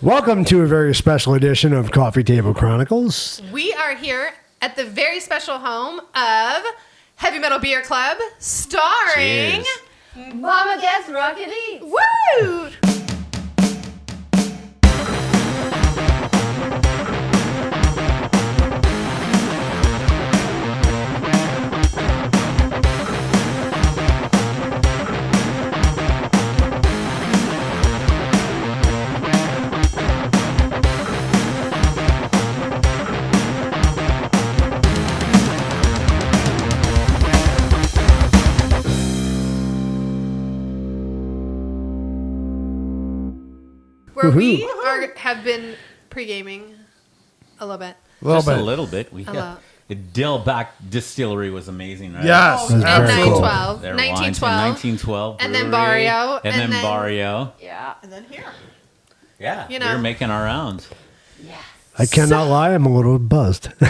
Welcome to a very special edition of Coffee Table Chronicles. We are here at the very special home of Heavy Metal Beer Club, starring Cheers. Mama Cats Rockin Eats. Woo! Where we have been pre-gaming a little bit. Just a little bit. We lot. the Dillback Distillery was amazing, right? Yes. That's And very cool. 1912. 1912. And then brewery, Barrio, And and then then- Barrio. Yeah. And then here. Yeah. You know. We were making our rounds. Yes. I cannot lie, I'm a little buzzed. We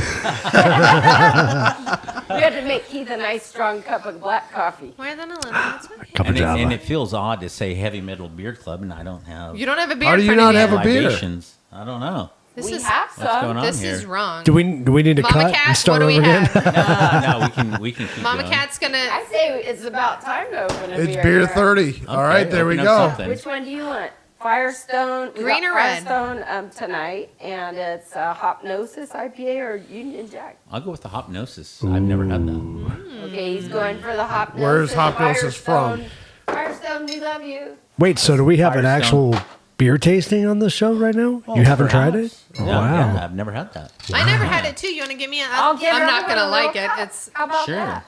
had to make Keith a nice strong cup of black coffee. Where then a little? That's fine. Cup of And Java. it feels odd to say Heavy Metal Beer Club, and I don't have You don't have a beer How do in you front not of have a beer? libations. I don't know. This We is have What's going some. on this here? is wrong. Do we need to Mama cut Cat, and start what do over we again? have? No, we can keep Mama going. Cat's gonna. I say it's about time to open a It's beer. beer 30. All right, there we open up go. something. Which one do you want? Firestone. We Green got or red? Firestone tonight, and it's Hopnosis IPA or Union Jack. I'll go with the Hopnosis. I've never had that. Okay, he's going for the Hopnosis. Where's Hopnosis Firestone. Firestone, we love you. Wait, so do we have an Firestone. actual beer tasting on the show right now? Oh, You haven't tried it? perhaps. Oh, No, wow. yeah, I've never had that. I never had it too. You want to give me a? I'll give I'm not everyone gonna a like little it. cup. It's. How about Sure. that?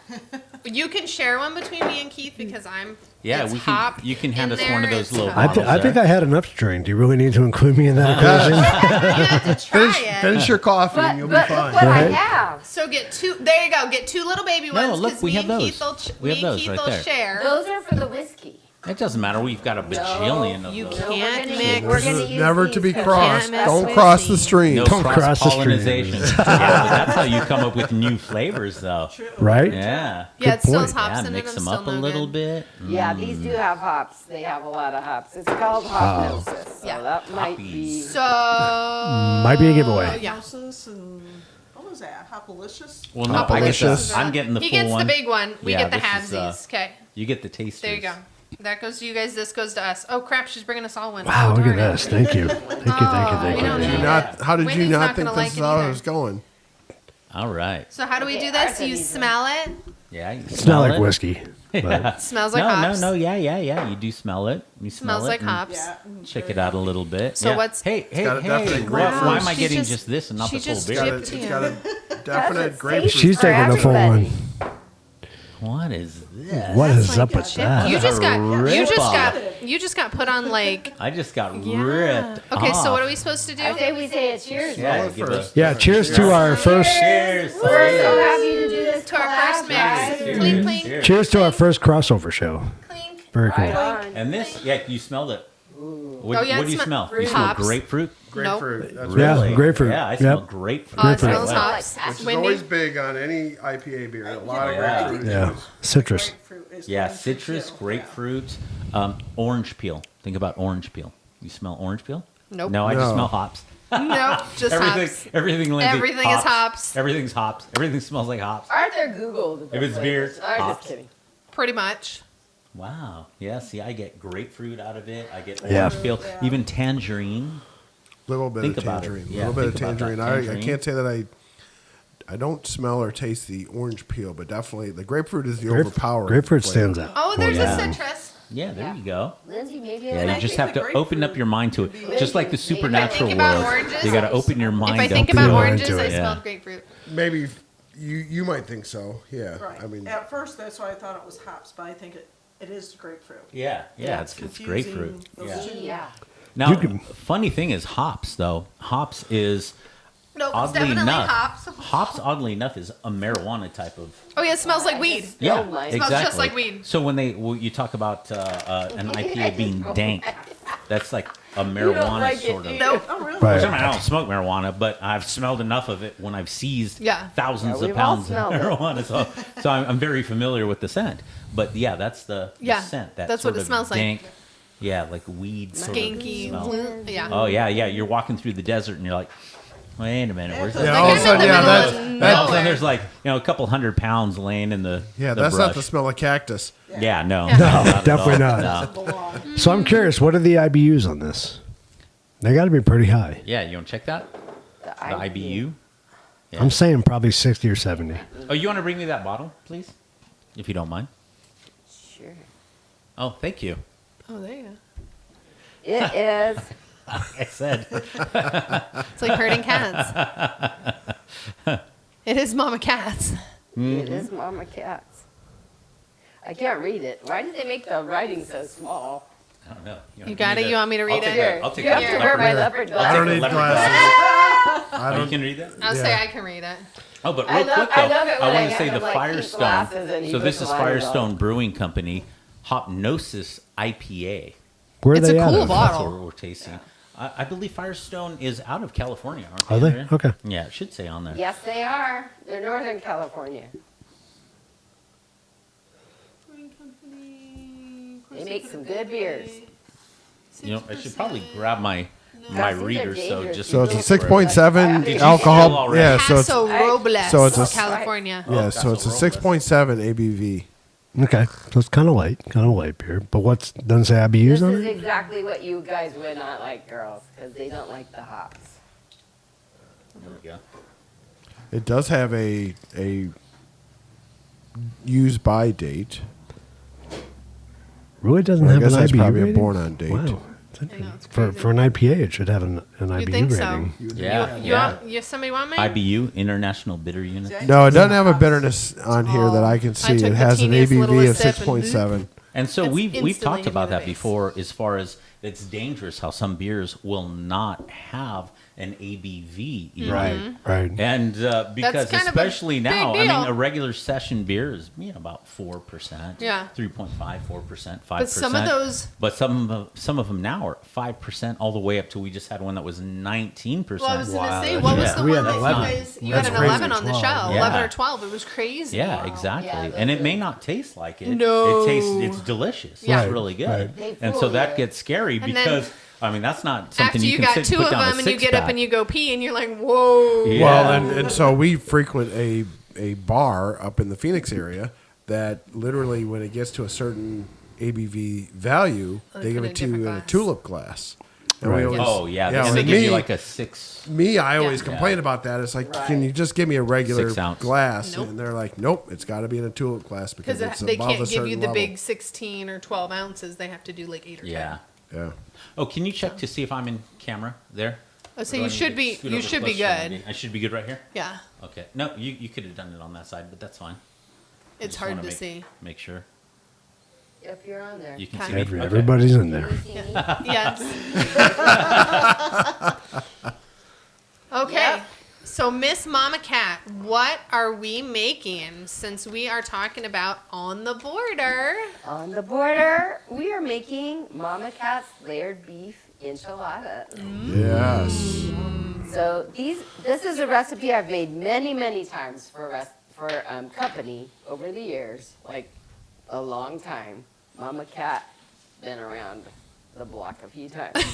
You can share one between me and Keith because I'm. Yeah, it's we can. hop You can hand in us one of there, those it's little hop. bottles. I think I had enough to drink. Do you really need to include me in that equation? You have to try it. Finish your coffee But, and you'll but be look fine. what I Right? have. So get two. There you go. Get two little baby ones. No, look, 'cause we me have and those. Keith will We have me and those Keith right will there. share. Those are for the whiskey. It doesn't matter. We've got a bajillion of you those. can't we're gonna- mix. we're gonna use Never to be these. crossed. mess Don't with cross the these. stream. No Don't cross the cross-pollinization. streams. Yeah, but that's how you come up with new flavors, though. Right? Yeah. Yeah, it still point. has hops Yeah, in it. mix I'm them still up a no little good. bit. Yeah, these do have hops. They have a lot of hops. It's called Hopnosis. So Yeah. that might be. So Might be a giveaway. Yeah. Houses and what was that? Hopalicious? Well, no, I guess Hopalicious. I'm getting the He full gets one. the big one. We Yeah, get the this is, halvesies. Okay. You get the tasters. There you go. That goes to you guys. This goes to us. Oh crap! She's bringing us all one. Wow, Oh, look at darn it. this. Thank you. Thank you, thank you, thank we you. don't Did you need not, how did you Wendy's not not think gonna this like is it how either. it was going? All right. So how do we Okay, do this? ours are You these smell it. Yeah. You Smell like it. whiskey. Yeah. Smells like no, hops. no. Yeah. You do smell it. You smell Smells it like and hops. Yeah. Check it out a little bit. So Yeah. what's- Hey, got a definite grapefruit. why am I She getting just- just this and not she the full just beer? Got a, Chipped it's in. got a That's definite safe grapefruit. She's for taking a full everybody. one. What is this? What is like up with that? You just got. You just Rip-off. got. You just got put on like. I just got Yeah. ripped. Okay, so what are off. we supposed to do? I say we say a cheers. Yeah, Roll it give first. Yeah, cheers to our first Cheers. We're so happy to do this To our collab, first mix. guys. Clink, clink, Cheers. cheers to our first crossover show. clink. Very cool. Right on. And this, yeah, you smelled it. What, Oh, yeah, what it do you sme- smell? fruit. You smell Hops. grapefruit? Grapefruit. That's Yeah, Really? grapefruit. Yeah, I Yep. smell grapefruit. Oh, it Grapefruit. smells Wow. hops. Which is Wendy? always big on any IPA beer. A lot of Yeah. grapefruit. Yeah, citrus. Grapefruit is Yeah, going to citrus, chill. grapefruit, orange peel. Think about orange peel. You smell orange peel? Nope. No, I just No. smell hops. No, just hops. Everything, Lindsay, Everything is hops. Everything's hops. Everything smells like hops. Arthur Googled. the If it's beer, flavors. I'm hops. just kidding. Pretty much. Wow. Yeah, see, I get grapefruit out of it. I get Yeah. orange peel. Even tangerine. Little bit Think of about it. tangerine. Yeah, little bit of think about that. tangerine. I Tangerine. can't say that I don't smell or taste the orange peel, but definitely the grapefruit is the Grape- overpowering. grapefruit flavor. stands out. Oh, there's yeah. a citrus. Yeah, there you go. Lindsay, maybe Yeah, a you just think have the to open up your mind to grapefruit it. would be- Just like the supernatural about world. oranges- You got to open your mind If I think up. about Yeah, oranges, into I it. smelled Yeah. grapefruit. Maybe you might think so. Yeah. Right. I mean, At first, that's why I thought it was hops, but I think it is grapefruit. Yeah, Yeah, it's confusing grapefruit. those Yeah. two. Yeah. Now, You can- funny thing is hops, though. Hops is No, it's oddly definitely enough. hops. Hops, oddly enough, is a marijuana type of. Oh yeah, it smells like weed. Yeah, like- Smells exactly. just like weed. So when you talk about an IPA being dank, that's like a marijuana like it, sort do of. you? Nope. Oh, really? Right. I don't smoke marijuana, but I've smelled enough of it when I've seized Yeah. thousands Yeah, of we've all pounds of smelled it. marijuana. So I'm very familiar with the scent. But yeah, that's the Yeah, scent. That that's what sort it of smells like. dank. Yeah, like weed sort of Skanky. smell. Yeah. Oh yeah, yeah. You're walking through the desert and you're like, wait a minute, where's Yeah, that? all of a sudden, yeah, All that's of All of a nowhere. sudden there's like a couple 100 pounds laying in the yeah, the that's brush. not the smell of cactus. Yeah, no, No, at definitely all. not. No. Belong. So I'm curious, what are the IBUs on this? They got to be pretty high. Yeah, you want to check that? The The IBU. Yeah. I'm saying probably 60 or 70. Oh, you want to bring me that bottle, please, if you don't mind? Sure. Oh, thank you. Oh, there you go. It is. Like I said. It's like herding cats. It is Mama Cats. It is Mama Cats. I can't read it. Why did they make the writing so small? I don't know. You got it? You want me to I'll read take it? I'll take You have that to wear my leopard. leopard I don't glasses. need leopard glasses. Oh, you can read that? I'll say Yeah. I can read it. Oh, but I real love- quick though, I love it when I want to have say him, the like, pink Firestone. glasses and he So this puts is them on his Firestone own. Brewing Company Hypnosis IPA. Where are It's they a at? cool of? bottle. That's what we're tasting. I believe Firestone is out of California, aren't Are they? they? Andrea? Okay. Yeah, it should say on there. Yes, they are. They're Northern California. They make some good beers. You know, I should probably grab my Guys, these are reader so dangerous. just So it's a in case 6.7 Did you steal alcohol. already? Yeah, so it's Paso Robles, so it's a- California. yeah, Oh, so it's a Paso 6.7 ABV. Okay. So it's kind of light beer. But what's, doesn't say IBUs This on is it? exactly what you guys would not like, girls, because they don't like the hops. There we go. It does have a use by date. Really doesn't I have guess an that's IBU probably a rating? born on date. Wow. I know, it's For crazy. an IPA, it should have an IBU think so. rating. Yeah, You yeah. want, somebody want mine? IBU, International Bitter Unit. No, it doesn't have a bitterness on here that I can see. took It the has an teeniest ABV of littlest sip and 6.7. And so It's we've instantly talked hit me about in the that face. before, as far as it's dangerous how some beers will not have an ABV, even. Right. Right. And because kind of a especially big now, I deal. mean, a regular session beer is about 4%, Yeah. 3.5, 4%, 5%. But some of those- but some of them now are 5% all the way up to we just had one that was 19%. Well, I was going to Wow, say, that's- what was yeah. the We one had that 11. you guys, you That's had an crazy. 11 on the 12. show, Yeah. 11 or 12. It was crazy. Yeah, exactly. Yeah, and it those may are- not taste like it. No. It tastes, it's delicious. Yeah. It's really good. Right. They And so fool that you. gets scary And then because, I mean, that's not something After you you can got sit two and of put down them a and you get up six-pack. and you go pee and you're like, whoa. Yeah. Well, and so we frequent a bar up in the Phoenix area that literally, when it gets to a certain ABV value, Oh, they they give put it it to in you in a different tulip glass. And we Right. always- Oh, yeah. yeah, and they with give you me- like a 6. Me, I always Yeah. complain about that. It's like, Right. can you just give me a regular 6 ounce. glass? Nope. And they're like, nope, it's got to be in a tulip glass because Because it's they above can't a give certain you the level. big 16 or 12 ounces. They have to do like 8 or 10. Yeah. Yeah. Oh, can you check to see if I'm in camera there? Oh, so Or do I you need should to be scoot you over should be closer good. maybe? I should be good right here? Yeah. Okay. No, you could have done it on that side, but that's fine. I It's just hard wanna to make, see. Make sure. Yep, you're on there. You can Okay. see me. Okay. Everybody's in there. You see me? Yes. Okay. Yep. So Miss Mama Cat, what are we making since we are talking about on the border? On the border, we are making Mama Cat's layered beef enchiladas. Yes. So this is a recipe I've made many times for company over the years, like a long time. Mama Cat been around the block a few times.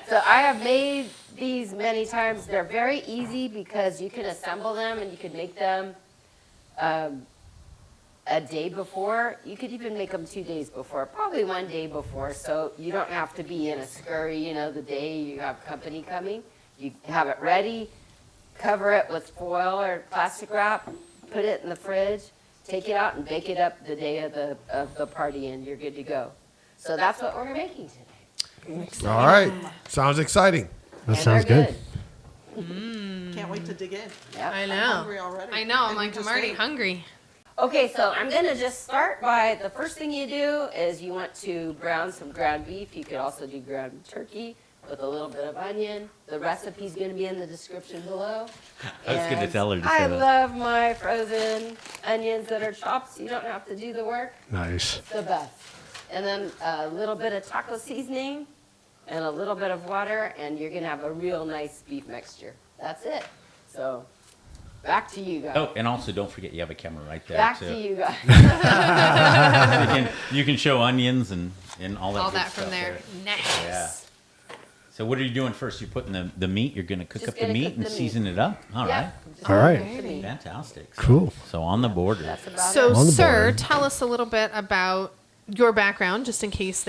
So I have made these many times. They're very easy because you can assemble them and you can make them a day before. You could even make them 2 days before, probably 1 day before, so you don't have to be in a scurry, the day you have company coming. You have it ready, cover it with foil or plastic wrap, put it in the fridge, take it out and bake it up the day of the party and you're good to go. So that's what we're making today. All right. Sounds exciting. That And sounds they're good. Can't wait to dig in. Yep. I know. I'm hungry already. I know. I'm And like, you I'm just already ate. hungry. Okay, so I'm gonna just start by, the first thing you do is you want to brown some ground beef. You could also do ground turkey with a little bit of onion. The recipe's gonna be in the description below. I was gonna And tell her to say I that. love my frozen onions that are chopped, so you don't have to do the work. Nice. It's the best. And then a little bit of taco seasoning and a little bit of water, and you're gonna have a real nice beef mixture. That's it. So Back to you guys. Oh, and also don't forget you have a camera right there Back too. to you guys. You can show onions and all that. All good that from stuff there. Nice. Yeah. So what are you doing first? You're putting the meat. You're going to cook Just up the gonna meat cook and the meat. season it up. All right. Just All right. cook the meat. Fantastic. Cool. So on the border. That's about So, it. On the sir, board. tell us a little bit about your background, just in case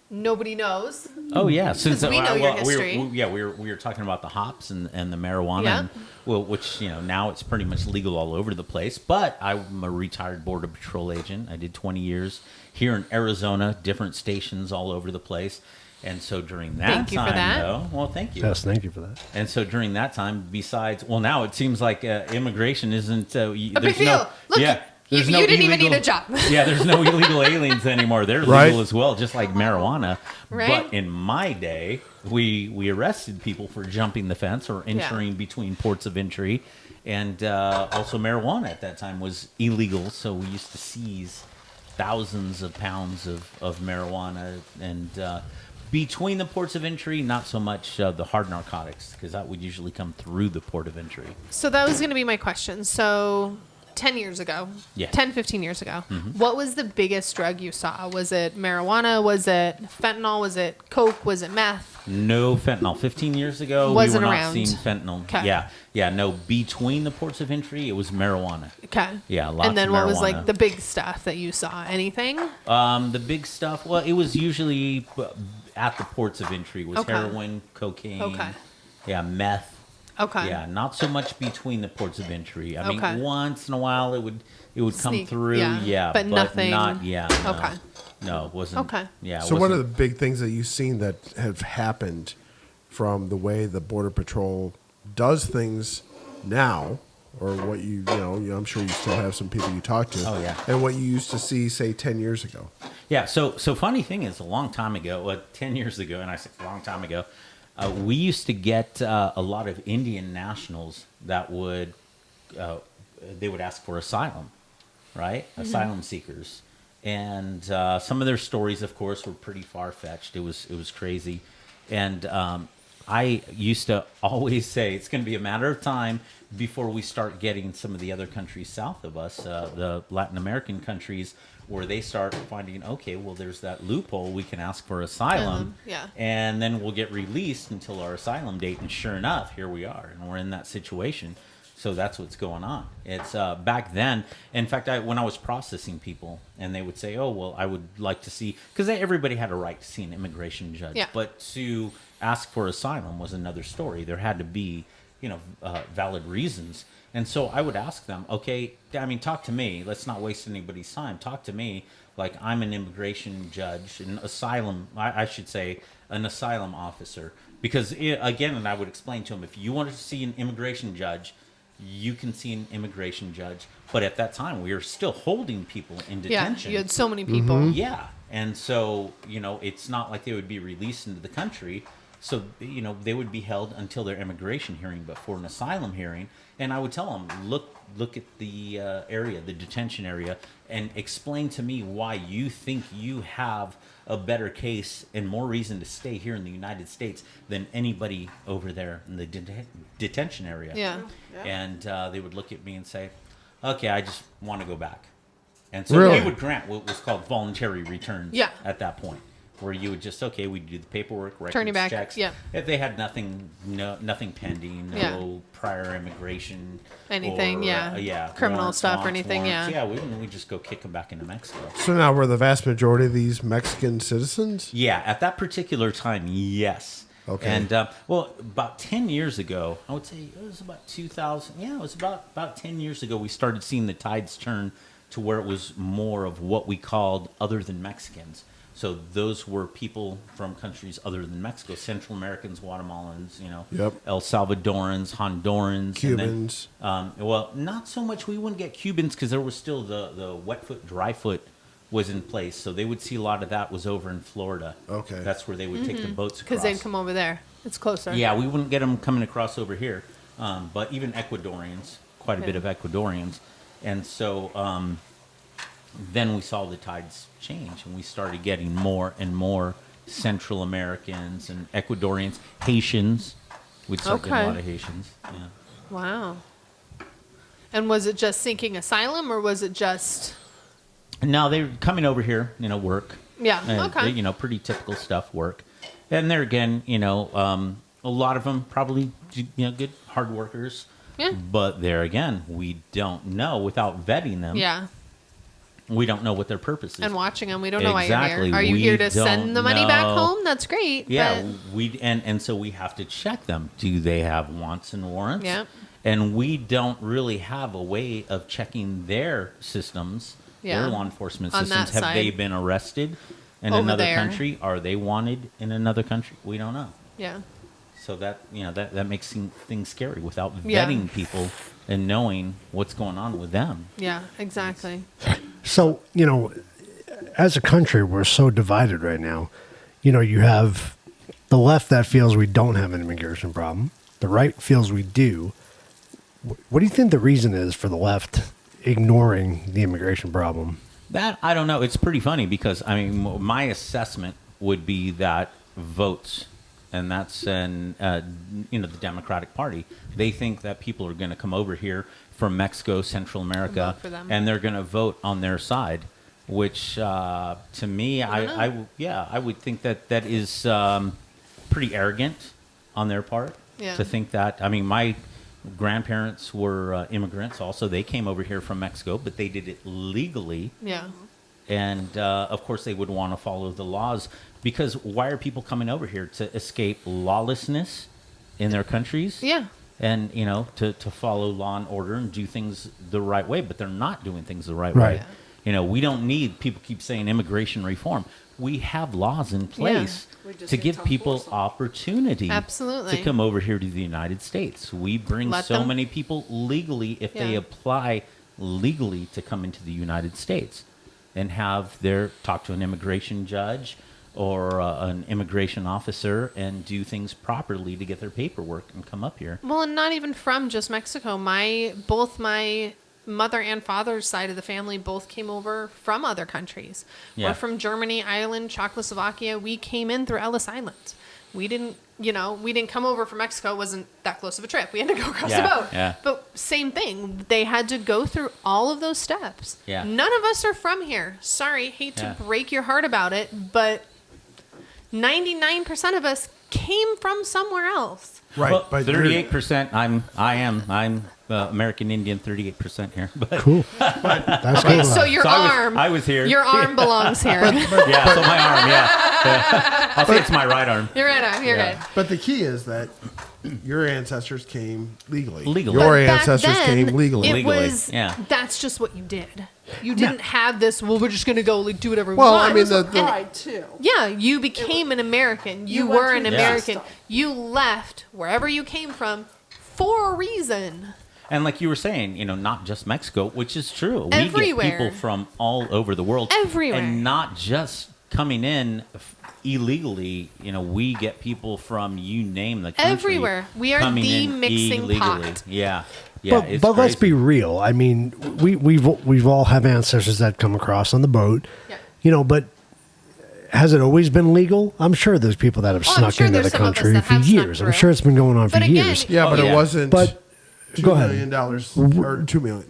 nobody knows. Oh yeah, since we know your history. we were talking about the hops and the marijuana, Yeah. and, which now it's pretty much legal all over the place. But I'm a retired Border Patrol agent. I did 20 years here in Arizona, different stations all over the place. And so during that Thank you for time, that. though, well, thank you. Yes, thank you for that. And so during that time, now it seems like immigration isn't A big deal. Look, you there's no didn't even illegal- need a job. Yeah, there's no illegal aliens anymore. They're Right. legal as well, just like marijuana. Right. But in my day, we arrested people for jumping the fence or entering between ports of entry. And also marijuana at that time was illegal, so we used to seize thousands of pounds of marijuana. And between the ports of entry, not so much the hard narcotics, because that would usually come through the port of entry. So that was going to be my question. So 10 years ago, Yeah. 10, 15 years ago, what was the biggest drug you saw? Was it marijuana? Was it fentanyl? Was it coke? Was it meth? No fentanyl. 15 years ago, Wasn't we were around. not seeing fentanyl. 'Kay. Yeah. No, between the ports of entry, it was marijuana. Okay. Yeah, lots And then of what was marijuana. like the big stuff that you saw? Anything? The big stuff. Well, it was usually at the ports of entry. Was Okay. heroin, cocaine. Okay. Yeah, meth. Okay. Yeah, not so much between the ports of entry. I Okay. mean, once in a while it would come Sneak, through. yeah. Yeah, But nothing- Not. Yeah. No. Okay. No, it wasn't. Okay. Yeah. So one of the big things that you've seen that have happened from the way the Border Patrol does things now, or what I'm sure you still have some people you talk to. Oh, yeah. And what you used to see, say, 10 years ago. Yeah, so funny thing is, a long time ago, 10 years ago, and I said a long time ago, we used to get a lot of Indian nationals that would they would ask for asylum, right? Asylum seekers, and some of their stories, of course, were pretty far fetched. It was crazy, and I used to always say it's going to be a matter of time before we start getting some of the other countries south of us, the Latin American countries, where they start finding, okay, well, there's that loophole. We can ask for asylum, Yeah. and then we'll get released until our asylum date. And sure enough, here we are, and we're in that situation. So that's what's going on. It's back then. In fact, when I was processing people, and they would say, "Oh, well, I would like to see," because everybody had a right to see an immigration judge. Yeah. But to ask for asylum was another story. There had to be, valid reasons. And so I would ask them, okay, I mean, talk to me. Let's not waste anybody's time. Talk to me like I'm an immigration judge, an asylum, I should say, an asylum officer. Because, again, and I would explain to them, if you wanted to see an immigration judge, you can see an immigration judge. But at that time, we were still holding people in Yeah. detention. You had so many people. Yeah. And so, it's not like they would be released into the country. So, they would be held until their immigration hearing, but for an asylum hearing. And I would tell them, look at the area, the detention area, and explain to me why you think you have a better case and more reason to stay here in the United States than anybody over there in the detention area. Yeah. And they would look at me and say, okay, I just want to go back. And so Really? we would grant what was called voluntary returns Yeah. at that point, where you would just, okay, we do the paperwork, records, Turn you back, checks. yeah. If they had nothing pending, no Yeah. prior immigration. Anything, or, yeah. Criminal warrants, stuff or anything, warrants. yeah. Yeah, we just go kick them back into Mexico. So now were the vast majority of these Mexican citizens? Yeah, at that particular time, yes. Okay. And, about 10 years ago, I would say it was about 2000. Yeah, it was about 10 years ago we started seeing the tides turn to where it was more of what we called other than Mexicans. So those were people from countries other than Mexico, Central Americans, Guatemalans, Yep. El Salvadorans, Hondurans. Cubans. And then, well, not so much. We wouldn't get Cubans because there was still the wet foot, dry foot was in place. So they would see a lot of that was over in Florida. Okay. That's where they would take the boats across. Because they'd come over there. It's closer. Yeah, we wouldn't get them coming across over here. But even Ecuadorians, quite a bit of Ecuadorians. And so then we saw the tides change, and we started getting more and more Central Americans and Ecuadorians, Haitians. We'd start getting a Okay. lot of Haitians. Yeah. Wow. And was it just seeking asylum, or was it just? Now they're coming over here, work. Yeah. Okay. Pretty typical stuff, work. And there again, a lot of them probably, good hard workers. Yeah. But there again, we don't know without vetting them. Yeah. We don't know what their purpose is. And watching them, we don't know why Exactly. you're here. Are you We here to don't send the money back know. home? That's great. Yeah, but- and so we have to check them. Do they have wants and warrants? Yeah. And we don't really have a way of checking their systems, Yeah. their law enforcement On systems. that Have they side. been arrested in Over another there. country? Are they wanted in another country? We don't know. Yeah. So that that makes things scary without Yeah. vetting people and knowing what's going on with them. Yeah. Exactly. So, as a country, we're so divided right now. You have the left that feels we don't have an immigration problem. The right feels we do. What do you think the reason is for the left ignoring the immigration problem? That I don't know. It's pretty funny because my assessment would be that votes, and that's the Democratic Party. They think that people are going to come over here from Mexico, Central America, vote for them. and they're going to vote on their side. Which to me, I would think that is pretty arrogant on their part Yeah. to think that. My grandparents were immigrants. Also, they came over here from Mexico, but they did it legally. Yeah. And of course, they would want to follow the laws because why are people coming over here to escape lawlessness in their countries? Yeah. And to follow law and order and do things the right way, but they're not doing things the right Right. way. We don't need. People keep saying immigration reform. We have laws in place We just to need give to people enforce them. opportunity Absolutely. to come over here to the United States. We bring Let so them- many people legally if they Yeah. apply legally to come into the United States and have talk to an immigration judge or an immigration officer and do things properly to get their paperwork and come up here. Well, and not even from just Mexico. Both my mother and father's side of the family both came over from other countries. Yeah. We're from Germany, Ireland, Czechoslovakia. We came in through Ellis Island. We didn't come over from Mexico. It wasn't that close of a trip. We had to go across Yeah, the boat. yeah. But same thing. They had to go through all of those steps. Yeah. None of us are from here. Sorry, hate Yeah. to break your heart about it, but 99% of us came from somewhere else. Right, Well, but 38%. I'm American Indian. 38% here. But Cool. That's Okay, good. so your So arm. I was here. Your arm belongs here. yeah. So my arm. Yeah. I'll say it's my right arm. Your right arm. You're Yeah. good. But the key is that your ancestors came legally. Legally. Your But back ancestors then, came legally. It Legally, was. yeah. That's just what you did. You didn't have this. Well, we're just gonna go do whatever we Well, want. I mean, the- And- Pride too. yeah, you became an American. You You went were through an the American. system. You left wherever you came from for a reason. And like you were saying, not just Mexico, which is true. Everywhere. We get people from all over the world. Everywhere. And not just coming in illegally. We get people from you name the country. Everywhere. We are coming the in mixing illegally. pot. Yeah. Yeah. But it's let's crazy. be real. We've all have ancestors that come across on the boat. Yeah. But has it always been legal? I'm sure there's people that have Oh, I'm snuck sure into the there's some of us country that for have snuck years. I'm through. sure it's been going on for But again, years. Yeah, but Oh, it yeah. wasn't But $2 go ahead. million or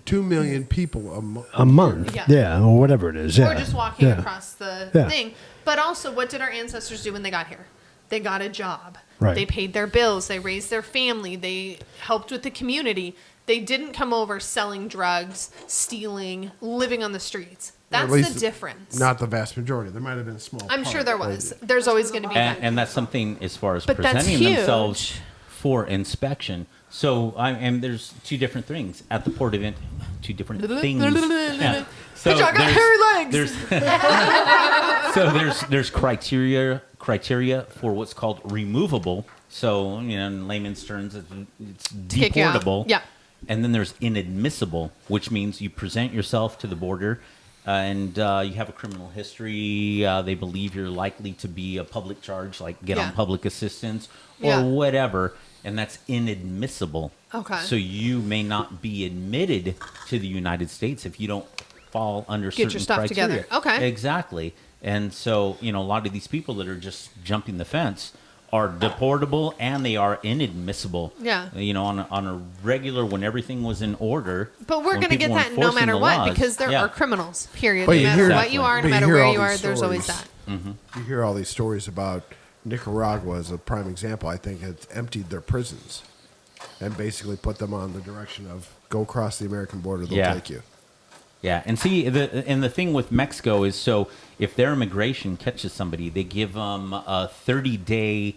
2 million people A month, Yeah. yeah, or whatever it is. Yeah, Or just walking yeah. across the Yeah. thing. But also, what did our ancestors do when they got here? They got a job. Right. They paid their bills. They raised their family. They helped with the community. They didn't come over selling drugs, stealing, living on the streets. That's at least the difference. Not the vast majority. There might have been a small. I'm sure part, there but- was. There's always going to be that. And that's something as far as But that's presenting themselves huge. for inspection. So and there's two different things at the port event. Two different things. Yeah. So Hey, John, I got hairy legs. There's criteria for what's called removable. So in layman's terms, it's kick you out. deportable. Yeah. And then there's inadmissible, which means you present yourself to the border, and you have a criminal history. They believe you're likely to be a public charge, like get Yeah. on public assistance or Yeah. whatever, and that's inadmissible. Okay. So you may not be admitted to the United States if you don't fall under Get your certain stuff criteria. together. Okay. Exactly. And so, a lot of these people that are just jumping the fence are deportable and they are inadmissible. Yeah. On a regular, when everything was in order. But we're when going to people get were that no enforcing matter the what, laws, because there yeah. are criminals, period. But No you matter hear- what you are, no but you matter hear where all you are, these there's always stories. that. You hear all these stories about Nicaragua as a prime example. I think it's emptied their prisons and basically put them on the direction of go across the American border, they'll Yeah. take you. Yeah, and see, the thing with Mexico is, so if their immigration catches somebody, they give them a 30-day.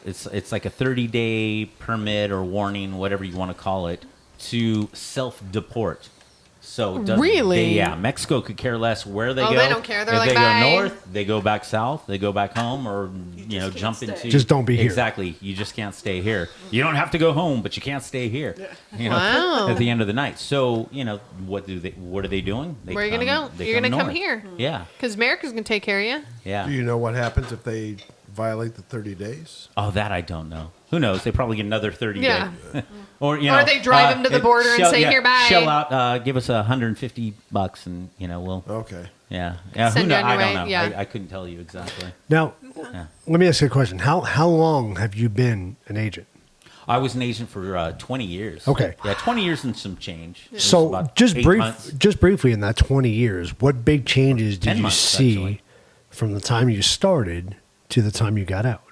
It's like a 30-day permit or warning, whatever you want to call it, to self-deport. So it doesn't- Really? Mexico could care less where they Oh, go. they don't care. They're if like, they "Bye." go north, they go back south, they go back home, or just jump can't into. stay. Just don't be here. Exactly, you just can't stay here. You don't have to go home, but you can't stay here. Wow. At the end of the night. So what are they doing? They Where are you going to come- go? they You're going to come north. here. Yeah, Because America's going to take care of you. yeah. Do you know what happens if they violate the 30 days? Oh, that I don't know. Who knows? They probably get another 30 Yeah. days. Or they drive 'em to the border and say, "Here, bye." Shell out, give us $150, and we'll. Okay. Yeah. Send Who you know? on I your don't way, know. yeah. I couldn't tell you exactly. Now, Yeah. let me ask you a question. How long have you been an agent? I was an agent for 20 years. Okay. Yeah, 20 years and some change. It was So about just 8 brief, months. just briefly in that 20 years, what big changes did 10 you months, see actually. from the time you started to the time you got out?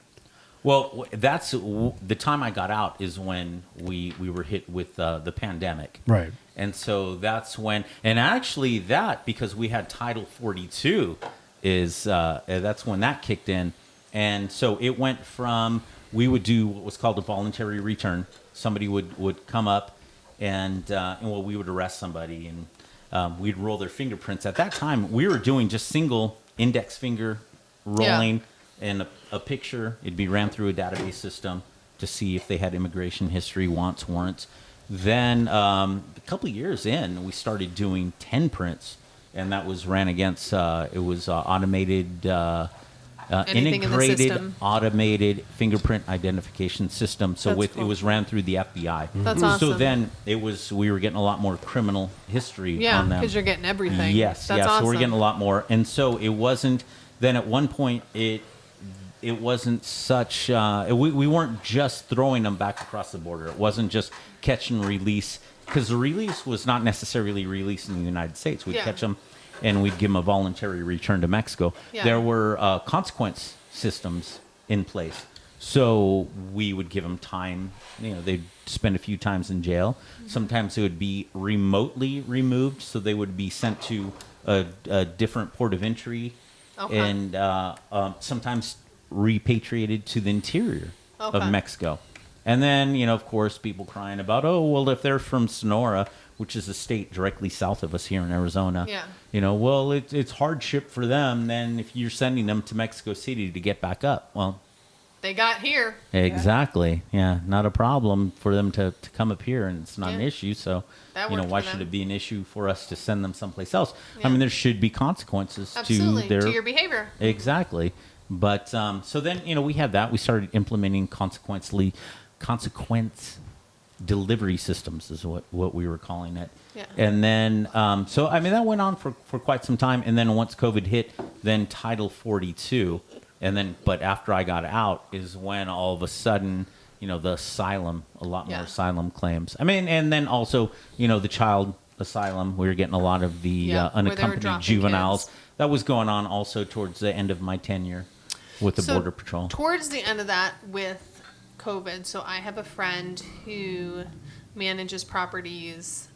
Well, that's the time I got out is when we were hit with the pandemic. Right. And so that's when, and actually because we had Title 42 that's when that kicked in. And so it went from, we would do what was called a voluntary return. Somebody would come up and we would arrest somebody and we'd roll their fingerprints. At that time, we were doing just single index finger rolling and a picture. It'd be ran through a database system to see if they had immigration history, wants, warrants. Then a couple of years in, we started doing 10 prints, and that was ran against, it was automated, Anything in the integrated system. automated fingerprint identification system. So That's it cool. was ran through the FBI. That's So awesome. then we were getting a lot more criminal history Yeah, on them. because you're getting everything. Yes, That's yeah. awesome. So we're getting a lot more, and so it wasn't. Then at one point, it wasn't such. We weren't just throwing them back across the border. It wasn't just catch and release, because the release was not necessarily released in the United States. We'd Yeah. catch them, and we'd give them a voluntary return to Mexico. Yeah. There were consequence systems in place. So we would give them time. They'd spend a few times in jail. Sometimes it would be remotely removed, so they would be sent to a different port of entry, Okay. and sometimes repatriated to the interior Okay. of Mexico. And then, of course, people crying about, oh, well, if they're from Sonora, which is a state directly south of us here in Arizona, Yeah. well, it's hardship for them then if you're sending them to Mexico City to get back up. Well, They got here. exactly. Yeah, not a problem for them to come up here, and it's not an Yeah. issue. So, That worked why for should them. it be an issue for us to send them someplace else? Yeah. I mean, there should be consequences Absolutely. to their your behavior. Exactly. But so then, we had that. We started implementing consequence delivery systems is what we were calling it. Yeah. And then, so I mean, that went on for quite some time. And then once COVID hit, then Title 42. And then, but after I got out is when all of a sudden, the asylum, a lot more Yeah. asylum claims. I mean, and then also, the child asylum, we were getting a lot of the Yeah, where they were unaccompanied dropping juveniles. kids. That was going on also towards the end of my tenure with the So, Border Patrol. Towards the end of that with COVID, so I have a friend who manages properties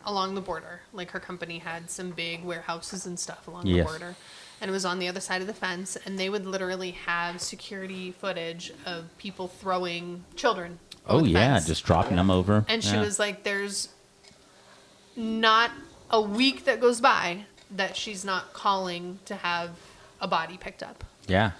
along the border. Like her company had some big warehouses and stuff along the Yes. border. And it was on the other side of the fence, and they would literally have security footage of people throwing children over Oh the yeah, fence. just dropping them over. And she Yeah. was like, there's not a week that goes by that she's not calling to have a body picked up yeah.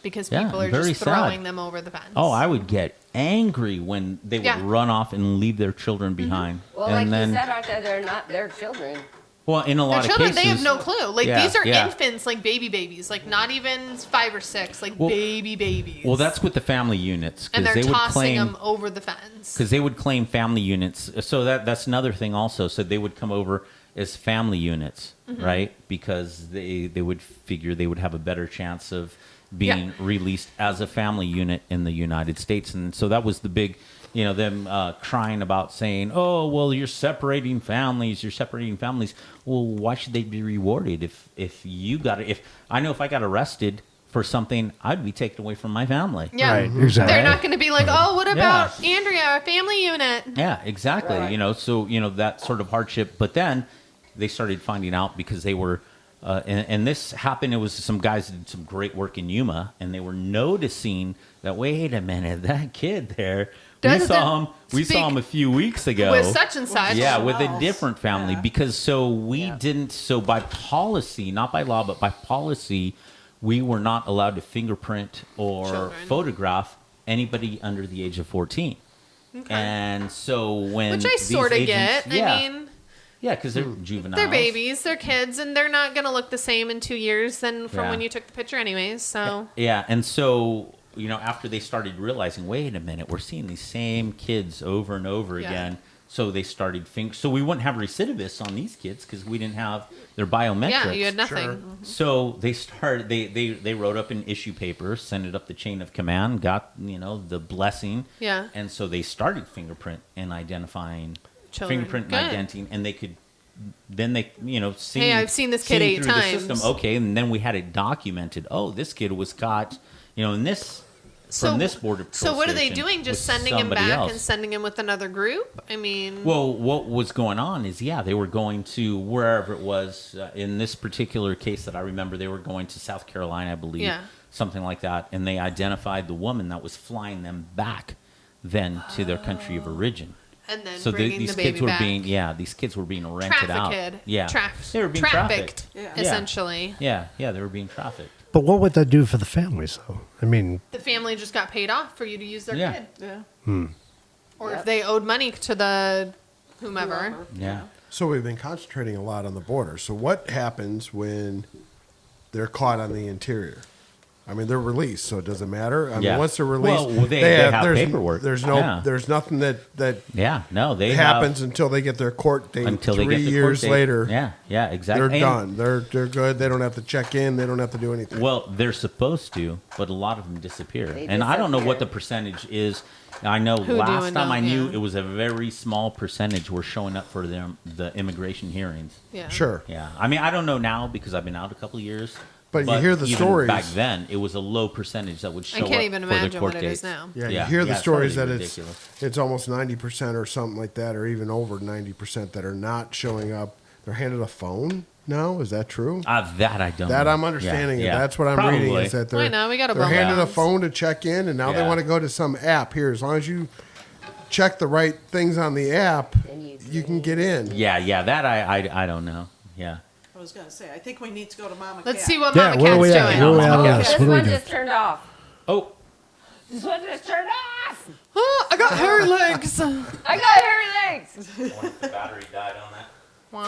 because Yeah, people are very just throwing sad. them over the fence. Oh, I would get angry when they would Yeah. run off and leave their children behind. Well, and like then, you said, Arthur, they're not their children. well, in a Their lot of children, cases, they have no clue. Like Yeah, these are yeah. infants, like babies, like not even 5 or 6, like Well- babies. Well, that's with the family units and because they're they would tossing claim them over the fence. because they would claim family units. So that's another thing also. So they would come over as family units, Mm-hmm. right? Because they would figure they would have a better chance of being released as a family unit in the United States. And so that was the big, them crying about saying, oh, well, you're separating families. Well, why should they be rewarded if I know if I got arrested for something, I'd be taken away from my family. Yeah, Right, exactly. They're not going to be like, oh, what about Andrea, our family unit? Yeah, exactly. Right. So that sort of hardship. But then they started finding out because they were, and this happened. It was some guys that did some great work in Yuma, and they were noticing that. Wait a minute, that kid there. We saw him a few weeks ago With such and such. Yeah, with a else. different family Yeah. because we didn't. So by policy, not by law, but by policy, we were not allowed to fingerprint or Children. photograph anybody under the age of 14. Okay. And so when Which I these sort of agents- get. yeah, I mean, yeah, because they're juveniles. they're babies, they're kids, and they're not going to look the same in 2 years than from Yeah. when you took the picture anyways. So, Yeah, and so after they started realizing, wait a minute, we're seeing these same kids over and over Yeah. again. So they started so we wouldn't have recidivists on these kids because we didn't have their biometrics. yeah, you had nothing. Sure. So they started. They wrote up an issue paper, sent it up the chain of command, got the blessing. Yeah. And so they started fingerprint and identifying, Children. fingerprint Good. and identing, and they could. Then they, see. Hey, I've seen this kid 8 through times. The system. Okay, and then we had it documented. Oh, this kid was caught. In this. From this border patrol So what are they station doing? Just with sending him somebody back else. and sending him with another group? I mean, Well, what was going on is, they were going to wherever it was. In this particular case that I remember, they were going to South Carolina, I believe, Yeah. something like that. And they identified the woman that was flying them back then to their country of origin. and then So bringing these the baby kids were back. these kids were being rented out. Trafficked. Yeah, they were being trafficked, Yeah. essentially. Yeah, they were being trafficked. But what would that do for the families, though? I mean, The family just got paid off for you to use their Yeah. kid. Yeah. Or Yep. if they owed money to the whomever. Yeah. So we've been concentrating a lot on the border. So what happens when they're caught on the interior? I mean, they're released, so it doesn't matter. I mean, Yeah. once they're released, Well, they have there's, paperwork. There's Yeah. there's nothing that Yeah, no, they happens have, until they get their court date. until 3 they get the years court date. later. Yeah, exactly. They're And- done. They're good. They don't have to check in. They don't have to do anything. Well, they're supposed to, but a lot of them disappear. They And I don't know what the disappear. percentage is. I know Who do last and time I don't, knew yeah. it was a very small percentage were showing up for the immigration hearings. Yeah. Sure. Yeah. I mean, I don't know now because I've been out a couple of years. But you hear the even stories. Back then, it was a low percentage that would show I up can't even for the imagine court what it is dates. now. Yeah, Yeah. you hear the Yeah, it's stories that already it's ridiculous. almost 90% or something like that, or even over 90% that are not showing up. They're handed a phone now. Is that true? That I don't That know. I'm understanding. Yeah, That's what I'm Probably. reading. Is that Why they're not? We got a they're bump handed a outs. phone to check in, and now they Yeah. want to go to some app. Here, as long as you check the right things on the app, Then you can get in. Yeah, that I don't know. Yeah. I was gonna say, I think we need to go to Mama Let's Cat. see what Yeah, Mama where are Cat's we at? doing. Where are we at on Oh, this? this What do we one do? just turned off. Oh, This one just turned off. Oh, I got hairy legs. I got hairy legs. the battery died on that.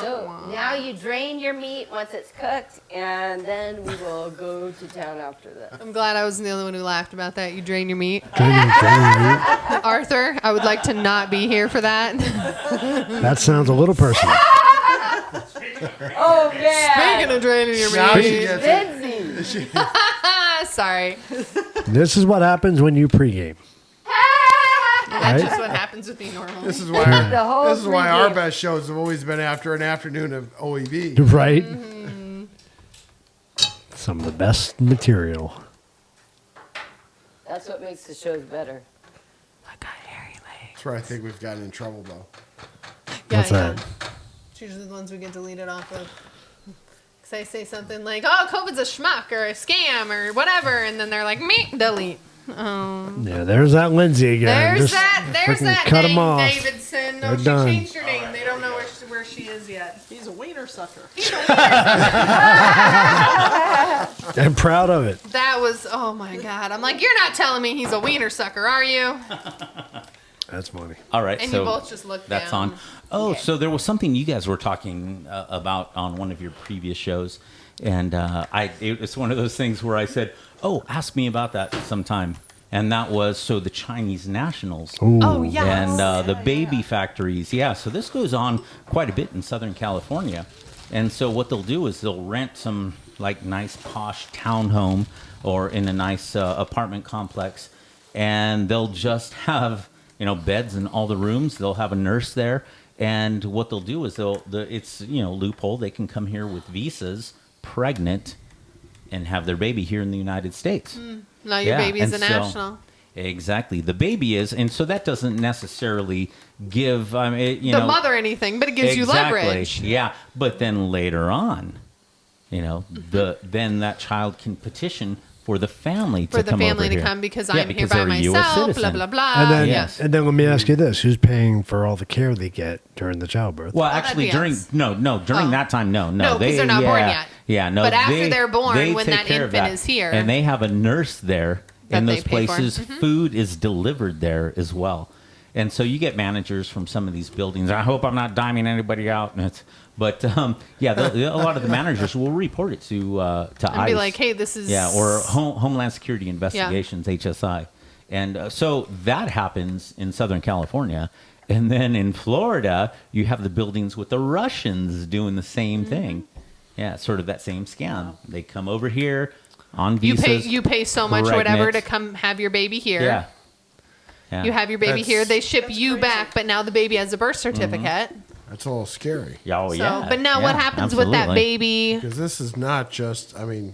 So now you drain your meat once it's cooked, and then we will go to town after that. I'm glad I wasn't the only one who laughed about that. You drain your meat. draining meat. Arthur, I would like to not be here for that. That sounds a little personal. Oh man, Speaking of draining your Now she meat. gets it. Lindsay. Sorry. This is what happens when you pregame. That's Right? just what happens with me normally. This is why. The whole This is why our pregame. best shows have always been after an afternoon of OEB. Right? Some of the best material. That's what makes the shows better. I got hairy legs. That's where I think we've gotten in trouble, though. What's that? It's usually the ones we get deleted off of. Because I say something like, oh, COVID's a schmuck or a scam or whatever. And then they're like, me, delete. Yeah, there's that Lindsay again. There's Just that freaking that cut 'em name, off. Davidson. No, They're she done. changed her name. They don't know where she is yet. He's a wiener sucker. I'm proud of it. That was, oh my God. I'm like, you're not telling me he's a wiener sucker, are you? That's funny. All right, And so you both just looked that's down. on. Oh, Okay. so there was something you guys were talking about on one of your previous shows, and it's one of those things where I said, "Oh, ask me about that sometime." And that was the Chinese nationals Oh, yes. and the baby factories. Yeah, so this goes on quite a bit in Southern California, and so what they'll do is they'll rent some like nice posh townhome or in a nice apartment complex, and they'll just have beds in all the rooms. They'll have a nurse there, and what they'll do is it's loophole. They can come here with visas, pregnant, and have their baby here in the United States. Now your baby's a national. Exactly, the baby is, and so that doesn't necessarily give the mother anything, but it gives you leverage. Yeah, but then later on, then that child can petition for the family to come over here. Because Yeah, I'm here because by they're a US myself. Blah citizen. blah blah. And then, Yes. and then let me ask you this: who's paying for all the care they get during the childbirth? Well, that'd actually, be during us. during that time, no, No, 'cause they're not born yet. Yeah, no. But after they're born, they when take that care of infant that. is here- and they have a nurse there That in they those pay for. places. Food is delivered there as well, and so you get managers from some of these buildings. I hope I'm not diming anybody out, but a lot of the managers will report it to And ICE. be like, hey, this is or Homeland Security Investigations, HSI. And so that happens in Southern California. And then in Florida, you have the buildings with the Russians doing the same thing. Yeah, sort of that same scam. They come over here on visas. you pay so much or whatever to come have your baby here. Yeah. Yeah. You have your baby That's- here. They ship you crazy. back, but now the baby has a birth certificate. That's a little scary Oh, So, yeah. but now what Yeah, happens with that absolutely. baby? because this is not just. I mean,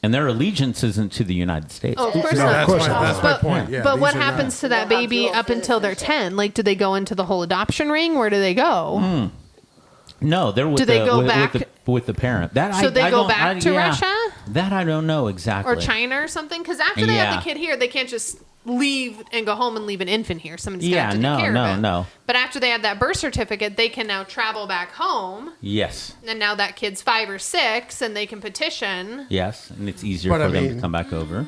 And their allegiance isn't to the United States. Oh, of course No, not. of course not. That's my But- point. Yeah, but these what are not- happens to that They'll have baby dual up until they're citizenship. 10? Like, do they go into the whole adoption ring? Where do they go? No, they're with Do they the, go with, back- with the parent. That So they go don't- back to yeah. Russia? That I don't know exactly. Or China or something? Because after they have Yeah. the kid here, they can't just leave and go home and leave an infant here. Somebody's Yeah, got to take no, care no, of it. no. But after they have that birth certificate, they can now travel back home. Yes. And now that kid's 5 or 6, and they can petition. Yes, and it's easier But for I them mean- to come back over.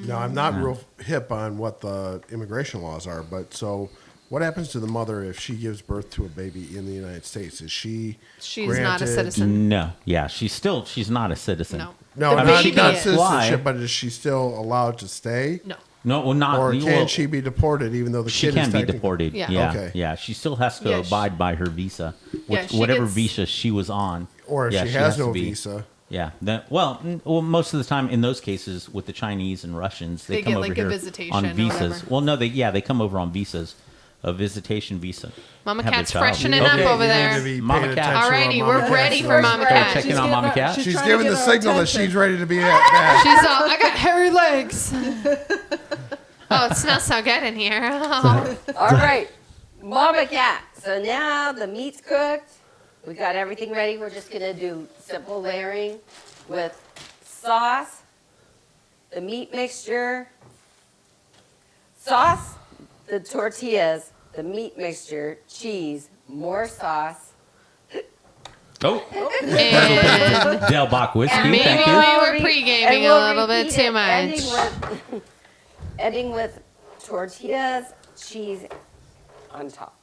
No, I'm not real hip on what the immigration laws are, but so what happens to the mother if she gives birth to a baby in the United States? Is she She's not a granted- citizen. No, yeah, she's not a citizen. No. No, The not, baby not is. citizenship, but is she still allowed to stay? No. No, well, not. Or well, can she be deported even though the She kid can is be technically- deported. Yeah. Yeah, Okay. yeah. She still has to Yeah, abide by her visa, Yeah, she whatever gets- visa she was on. Or if yeah, she has to no be- visa. Yeah. Well, most of the time in those cases with the Chinese and Russians, they They come get, over like, a here visitation on or visas. whatever. Well, no, they come over on visas, a visitation visa. Mama Have their Cat's child. freshening Okay, up over you there. need to be Mama paying Cat. attention Alrighty, on we're Mama ready Cat's for Rockin' Mama Eats. Cat. Checking on Mama Cat. She's trying to giving get the our signal that attention. she's ready to be at back. She's all, I got hairy legs. Oh, it smells so good in here. Oh. All right, Mama Cat. So now the meat's cooked. We got everything ready. We're just gonna do simple layering with sauce, the meat mixture, sauce, the tortillas, the meat mixture, cheese, more sauce. Oh, And Del Bach whiskey. maybe Thank we you. were And pre-gaming we'll a little bit repeat too it, much. ending with tortillas, cheese on top.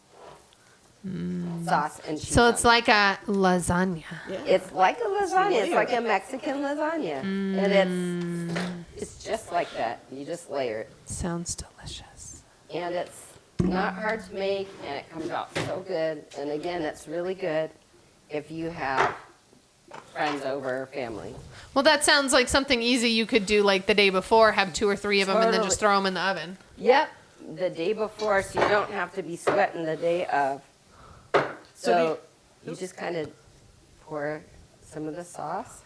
Sauce and cheese. So on it's top. like a lasagna. It's like a lasagna. It's like a Mexican lasagna, and it's just like that. You just layer it, Sounds delicious. and it's not hard to make, and it comes out so good. And again, it's really good if you have friends over or family. Well, that sounds like something easy you could do like the day before, have 2 or 3 of them, and then Totally. just throw them in the oven. Yep, the day before, so you don't have to be sweating the day of. So you just kind of pour some of the sauce,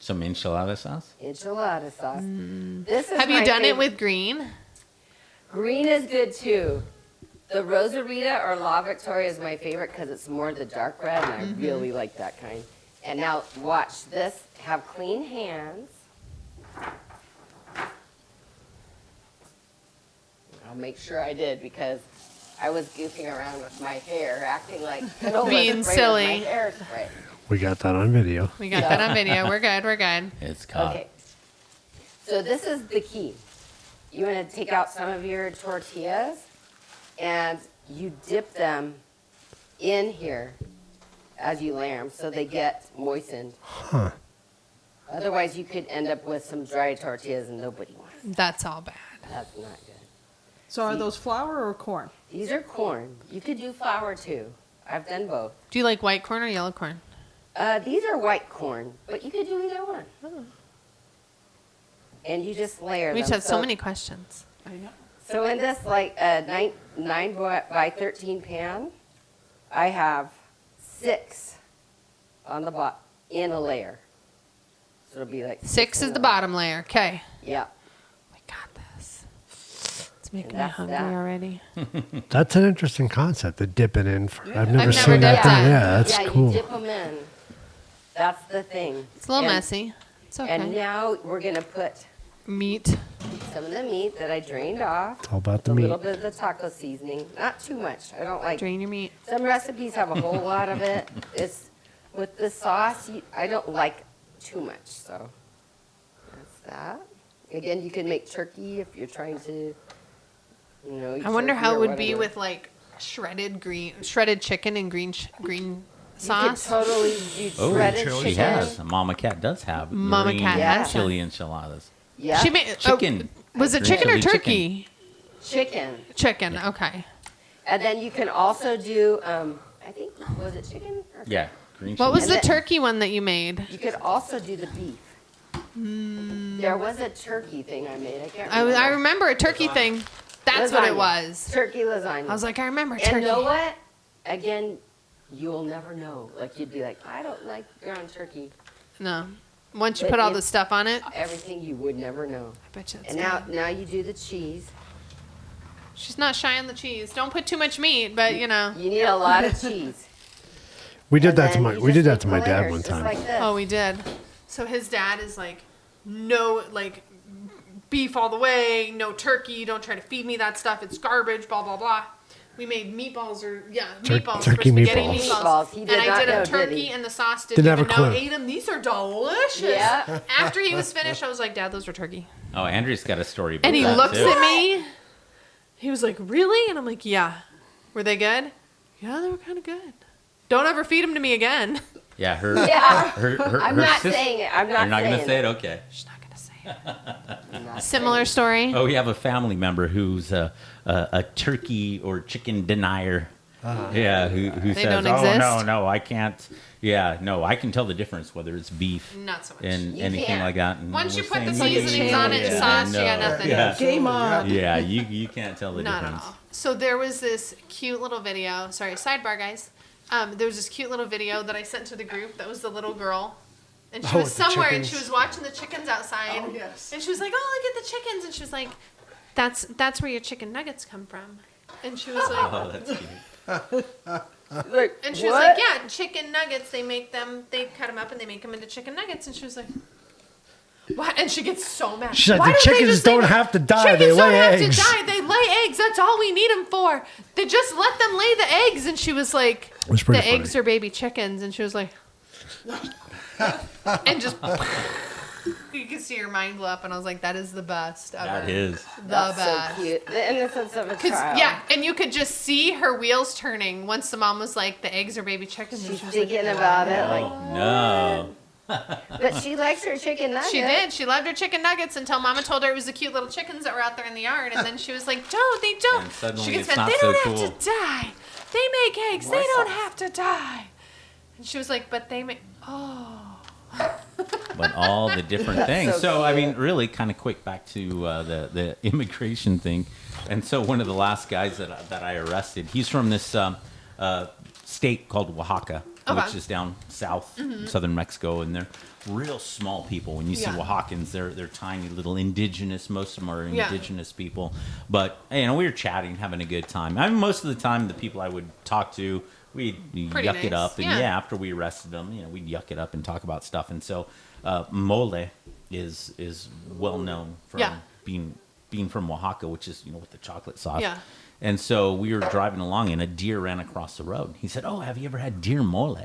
Some enchilada sauce. enchilada sauce. This is Have you my done it favorite. with green? Green is good too. The Rosarita or La Victoria is my favorite because it's more the dark red, and I really like that kind. And now watch this. Have clean hands. I'll make sure I did because I was goofing around with my hair, acting like canola Being spray silly. with my hairspray. We got that on video. We got that on video. We're good. We're good. It's caught. Okay. So this is the key. You want to take out some of your tortillas and you dip them in here as you layer them so they get moistened. Huh. Otherwise, you could end up with some dry tortillas and nobody wants it. That's all bad. That's not good. So are those flour or corn? These are corn. You could do flour too. I've done both. Do you like white corn or yellow corn? These are white corn, but you could do either one. And you just layer We them. just had so many questions. I know. So in this like 9 by 13 pan, I have 6 on the bottom in a layer. So it'll be like 6 in is the a- bottom layer. Okay. Yeah. We got this. It's making me that's hungry that. already. That's an interesting concept, the dipping in. I've never never seen did that done. that. Yeah, that's yeah, cool. you dip them in. That's the thing. It's a little And- messy. It's okay. And now we're going to put Meat. some of the meat that I drained off. It's all about the a meat. little bit of the taco seasoning. Not too much. I don't like. Drain your meat. Some recipes have a whole lot of it. It's with the sauce. I don't like too much, so that's that. Again, you can make turkey if you're trying to, eat I wonder turkey how it or would be whatever. with like shredded chicken and green You sauce. could totally do Oh, shredded she chicken. has. Mama Cat does have Mama green Cat has chili enchiladas. Yeah, She made Chicken. was it Green chicken or chili turkey? chicken. Chicken. Okay. And then you can also do, I think, was it chicken? Or Yeah, green What chili. was And the then- turkey one that you made? You could also do the beef. There was a turkey thing I made. I can't I remember. remember a turkey thing. That's what it Lasagna. was. Turkey lasagna. I was like, I remember and turkey. you know what? Again, you'll never know. Like, you'd be like, I don't like ground turkey. No. Once you But put all the it's- stuff on it, Everything you would never know. I bet you it's And now, good. now you do the cheese. She's not shy on the cheese. Don't put too much meat, but you know. You need a lot of cheese. We did And that to then my you we just did that make to my the dad layers, one just time. like this. Oh, we did. So his dad is like, no, like, beef all the way, no turkey. Don't try to feed me that stuff. It's garbage. Blah blah blah. We made meatballs meatballs turkey for spaghetti meatballs. Meatballs. He did and I not did know, a did turkey, he? and the sauce didn't Didn't have even a know. clue. Ate them. These are delicious. Yeah. After he was finished, I was like, Dad, those were turkey. Oh, Andrew's got a story about And he that, looks too. at me. He was like, really? And I'm like, yeah. Were they good? Yeah, they were kind of good. Don't ever feed them to me again. Yeah, her. Yeah. Her I'm not saying it. I'm not You're not saying gonna say it, okay? She's not going to say it. I'm not Similar story. Oh, we have a family member who's a turkey or chicken denier. Yeah, who They says, don't "Oh exist?" no, I can't." Yeah, no, I can tell the difference whether it's beef Not so much. and You anything can't. like that. And Once you we're put the saying, seasonings on it and sauce, you got nothing. Yeah, Game on. yeah, you can't tell the Not at difference. all. So there was this cute little video. Sorry, sidebar, guys. There was this cute little video that I sent to the group. That was the little girl, and she Oh, was with the somewhere, and she chickens. was watching the chickens outside. Oh, yes. And she was like, "Oh, look at the chickens!" And she was like, "That's where your chicken nuggets come from." And she was like, Oh, that's cute. Like, and she was what? like, "Yeah, chicken nuggets. They cut them up and they make them into chicken nuggets." And she was like, "What?" And she gets so mad. She's like, Why the don't they chickens just say- don't have to die. Chickens They don't lay have eggs. to die. They lay eggs. That's all we need them for. They just let them lay the eggs. And she was like, was the pretty eggs funny. are baby chickens. And she was like, and just, you could see her mind glow up. And I was like, that is the best ever. That is. The That's best. so cute. The innocence of a 'Cause, child. yeah, and you could just see her wheels turning once the mom was like, the eggs are baby chickens. And She's she was like, thinking about it. Like, Oh no. but she likes her chicken nuggets. she did. She loved her chicken nuggets until Mama told her it was the cute little chickens that were out there in the yard. And then she was like, "No, they don't." And suddenly She gets it's mad. not They so don't cool. have to die. They make eggs. They don't have to die. And she was like, "But they make." Oh. But all the different That's things. so So I cute. mean, really, kind of quick back to the immigration thing. And so one of the last guys that I arrested, he's from this state called Oaxaca, Okay. which is down south, southern Mexico, and they're real small people. When you see Yeah. Oaxacans, they're tiny little indigenous. Most of them are Yeah. indigenous people. But we were chatting, having a good time. I mean, most of the time, the people I would talk to, we'd Pretty yuck it nice. up, and Yeah. after we arrested them, we'd yuck it up and talk about stuff. And so mole is well known from Yeah. being from Oaxaca, which is with the chocolate sauce. Yeah. And so we were driving along, and a deer ran across the road. He said, "Oh, have you ever had deer mole?"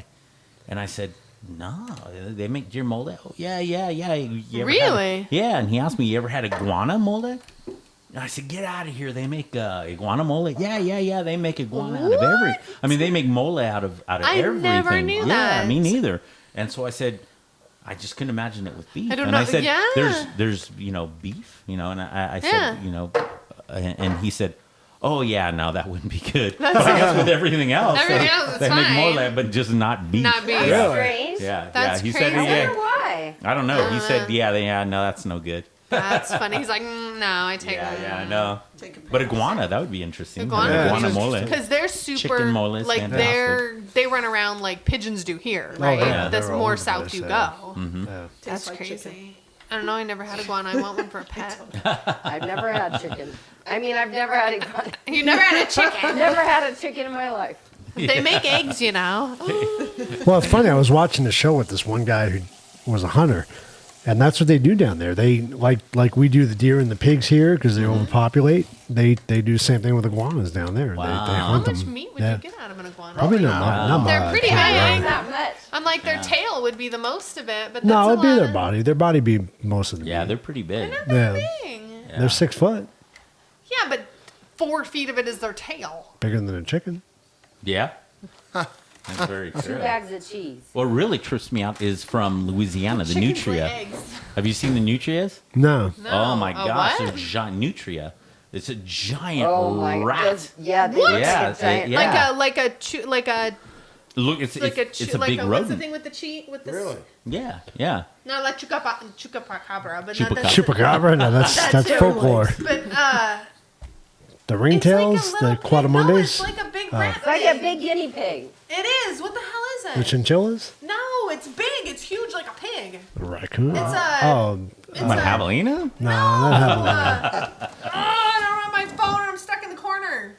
And I said, "No, they make deer mole." "Oh, yeah. You ever had Really? yeah." And he asked me, "You ever had iguana mole?" And I said, "Get out of here! They make iguana mole." Yeah. They make iguana out of every. I mean, they make mole out of I everything. never knew Yeah, that. me neither. And so I said, I just couldn't imagine it with beef. I don't and know. I said, Yeah. there's beef, and I said, Yeah. and he said, Oh yeah, no, that wouldn't be good. But I guess with everything else, Everything else is they make fine. mole, but just not beef. Not beef. Yeah. Strange. Yeah, That's yeah. He crazy. said, I yeah. wonder why. I don't know. He said, no, that's no good. That's funny. He's like, no, I take Yeah, no. Take a But pass. iguana, that would be interesting. Iguana Yeah, Iguana that's mole. because they're super Chicken mole is like fantastic. they run around like pigeons do here, right? yeah, That's they're all more over the south place, you yeah. go. Yeah. That's Tastes like crazy. chicken. I don't know. I never had iguana. I want one for a pet. I've never had chicken. I mean, I've never had iguana. You never had a I've chicken. never had a chicken in my life. They make eggs, you know. Well, it's funny. I was watching the show with this one guy who was a hunter, and that's what they do down there. They like we do the deer and the pigs here because they overpopulate. They do the same thing with iguanas down there. Wow. They How hunt much them. meat would Yeah. you get out of an iguana? Probably not They're much. pretty Yeah. big. Not much. I'm like their tail would be the most of it, but that's No, a it'd be lot their of- body. Their body be most of the Yeah, meat. they're pretty big. Yeah. Dang. They're 6 foot, Yeah, but 4 feet of it is their tail. bigger than a chicken. Yeah. That's very 2 true. bags of cheese. What really trips me out is from Louisiana, the Chickens lay nutria. eggs. Have you seen the nutrias? No. No. Oh my A gosh, what? they're giant nutria. It's a giant Oh my rat. god. Yeah, they What? look Yeah, like a giant. yeah. Like a Look, it's a like big what's the rodent. thing with the cheat with this? Really? Yeah, yeah. Not like chupacabra, but Chupacabra. not that. Chupacabra? No, that's too. folklore. But The it's ringtails, like a little the pig. No, quadamundis, it's like a big rat. It's like a big guinea pig. It is. What the hell is the it? chinchillas, No, it's big. It's huge, like a pig. the raccoon. It's a. Oh, It's What, a. javelina? no, not happening. I don't have my phone. I'm stuck in the corner.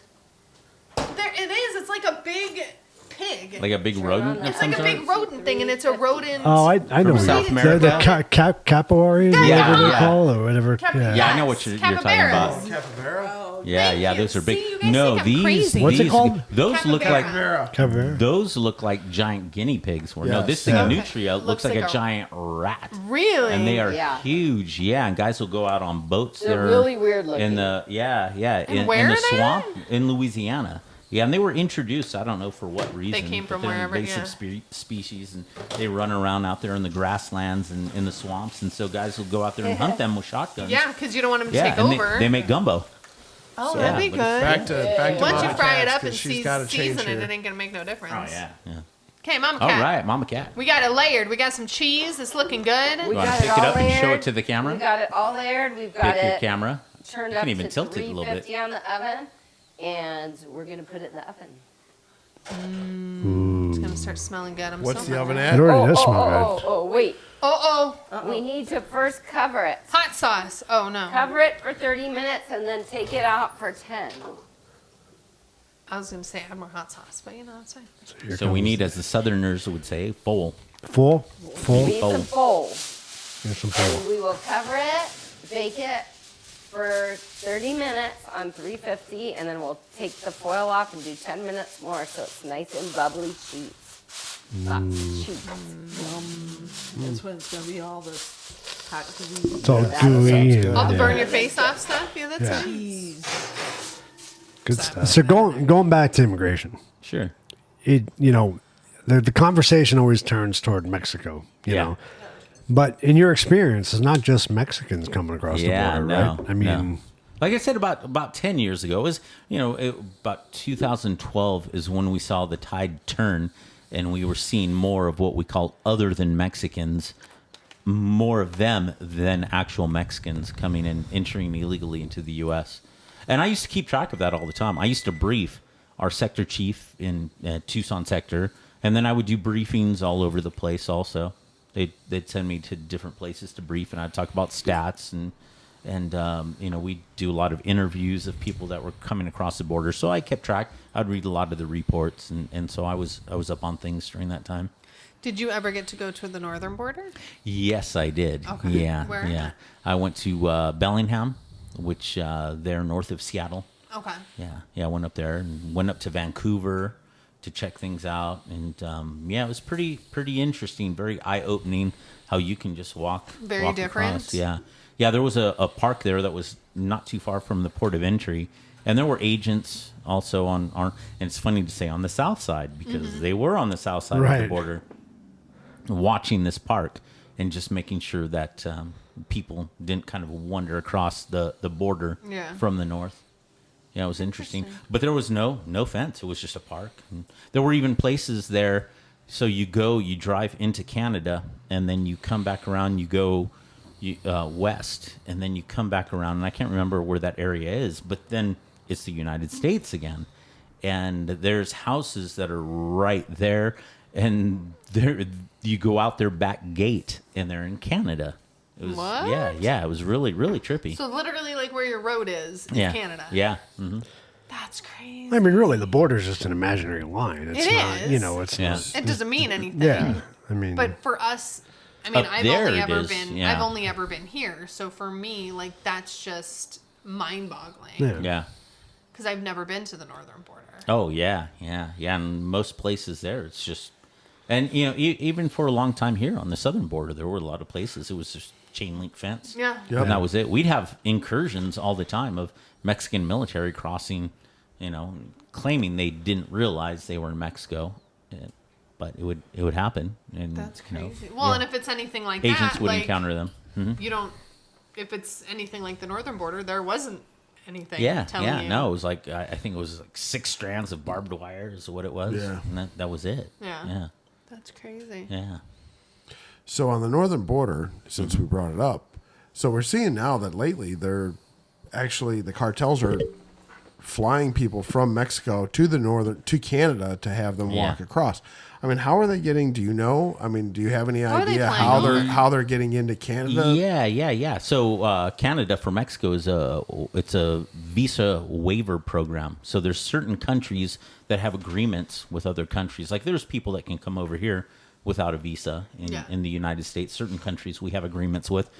There it is. It's like a big pig. Like a big rodent of It's some like a sort? big rodent thing, and it's a rodent. Oh, I know. what South you- America? The capillaries, Yeah, whatever yeah. they call, or whatever. Cap- Yeah. Yeah, I know what you're talking about. Capybaras. Capybara? Yeah, Thank yeah, you. those are big. See, you guys No, think I'm these, crazy. What's it these- called? Those look like Capybara. Capybara. those look like giant guinea pigs. Where no, Yes. this thing Yeah. of nutria looks Looks like like a a- giant rat. Really? And they are Yeah. huge. Yeah, and guys will go out on boats. They're there really weird looking. in the in where the are they swamp in Louisiana. Yeah, and they were introduced. I don't know for what reason. came but from they're wherever, invasive species, and they run around out there in the grasslands and in the swamps. And so guys will go out there and hunt them with shotguns. Yeah, because you don't want them to yeah, take and over. they make gumbo. oh, yeah, that'd be but good. Back to Once you Mama fry it Cats, up 'cause and she's gotta change season it, here. it ain't gonna make no difference. Oh yeah, yeah. Okay, Mama All Cat. right, Mama Cat. We got it layered. We got some cheese. It's looking good. We You want got to pick it all up and show layered. it to the camera? We got it all layered. We've got Pick your it camera. turned You up can even to tilt it a little bit. 350 on the oven, and we're gonna put it in the oven. It's gonna start smelling good. I'm What's so the oven hungry. at? It already does smell oh, good. oh, wait. Oh, We need to first cover it. hot sauce. Oh no. Cover it for 30 minutes and then take it out for 10. I was gonna say add more hot sauce, but you know it's fine. Here So we comes need, as the Southerners would say, full. full. We need bowl. some bowl. Here's some And full. we will cover it, bake it for 30 minutes on 350, and then we'll take the foil off and do 10 minutes more so it's nice and bubbly cheese. Lots of cheese. That's when it's gonna be all this hot gooey It's all That gooey. sounds and- good. All the yeah. burn your face off stuff. Yeah, that's Yeah. nice. cheese. Good stuff. So going back to immigration, Sure. the conversation always turns toward Mexico. You Yeah. know, but in your experience, it's not just Mexicans coming across Yeah, the border, no. right? I mean, no. Like I said, about 10 years ago, it was, about 2012 is when we saw the tide turn and we were seeing more of what we call other than Mexicans, more of them than actual Mexicans coming in, entering illegally into the U.S. And I used to keep track of that all the time. I used to brief our sector chief in Tucson sector, and then I would do briefings all over the place also. They'd send me to different places to brief, and I'd talk about stats and we do a lot of interviews of people that were coming across the border. So I kept track. I'd read a lot of the reports, and so I was up on things during that time. Did you ever get to go to the northern border? Yes, I did. Okay. Yeah, Where? yeah. I went to Bellingham, which they're north of Seattle. Okay. Yeah. I went up there and went up to Vancouver to check things out, and it was pretty interesting, very eye opening. How you can just walk Very different? across. Yeah. There was a park there that was not too far from the port of entry, and there were agents also on our. And it's funny to say on the south side because they were on the south side of the Right. border, watching this park and just making sure that people didn't kind of wander across the border Yeah. from the north. Yeah, it was interesting. But there was no fence. It was just a park. And there were even places there. So you drive into Canada, and then you come back around. You go west, and then you come back around. And I can't remember where that area is, but then it's the United States again. And there's houses that are right there, and there you go out their back gate, and they're in Canada. It was, What? Yeah. It was really, really trippy. So literally, like where your road is yeah, Canada. Yeah. Mm-hmm. That's crazy. I mean, really, the border's just an imaginary line. It's It not, is. you know, it's Yeah. not. It doesn't mean anything. Yeah, I mean, But for us, I mean, Up I've there only it ever is, been. yeah. I've only ever been here. So for me, like that's just mind-boggling. yeah. Yeah. Because I've never been to the northern border. Oh yeah. And most places there, it's just, and even for a long time here on the southern border, there were a lot of places. It was just chain link fence. Yeah. Yep. And that was it. We'd have incursions all the time of Mexican military crossing, claiming they didn't realize they were in Mexico, but it would happen. And That's you know, crazy. Well, yeah. and if it's anything like Agents that, would like, encounter them. you don't. If it's anything like the northern border, there wasn't anything. Yeah, telling you. no, it was like I think it was like 6 strands of barbed wire is what it was. Yeah. And that was it. Yeah. That's crazy. Yeah. So on the northern border, since we brought it up, so we're seeing now that lately they're actually the cartels are flying people from Mexico to Canada to have them walk Yeah. across. I mean, how are they getting? Do you know? I mean, do you have any How are they idea flying how they're getting into Canada? Yeah. So Canada for Mexico is a visa waiver program. So there's certain countries that have agreements with other countries. Like there's people that can come over here without a visa in the United States. Certain countries we have agreements with.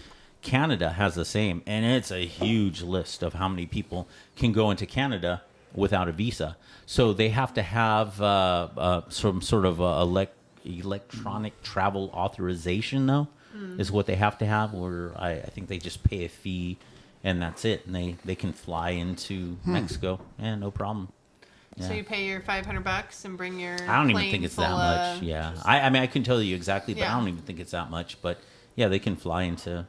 Canada has the same, and it's a huge list of how many people can go into Canada without a visa. So they have to have some sort of electronic travel authorization, though, is what they have to have. Or I think they just pay a fee, and that's it. And they can fly into Mexico, no problem. So Yeah. you pay your $500 and bring your. I don't even plane think it's that full much. of- Yeah, I mean I can tell you exactly, but I Yeah. don't even think it's that much. But yeah, they can fly into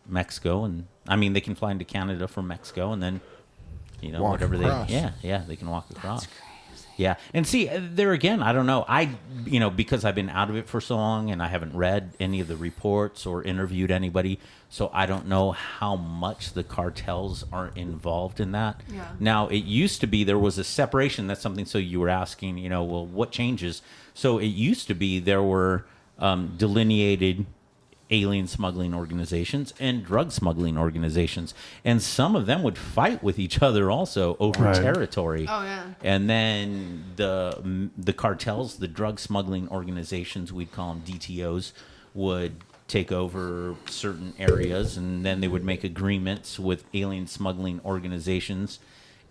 Mexico, and I mean they can fly into Canada from Mexico, and then Walk whatever across. they can walk across. Yeah, and see there again, I don't know. Because I've been out of it for so long, and I haven't read any of the reports or interviewed anybody, so I don't know how much the cartels are involved in that. Yeah. Now it used to be there was a separation. That's something. So you were asking, well, what changes? So it used to be there were delineated alien smuggling organizations and drug smuggling organizations, and some of them would fight with each other also over Right. territory. Oh, yeah. And then the cartels, the drug smuggling organizations, we'd call them DTOs, would take over certain areas, and then they would make agreements with alien smuggling organizations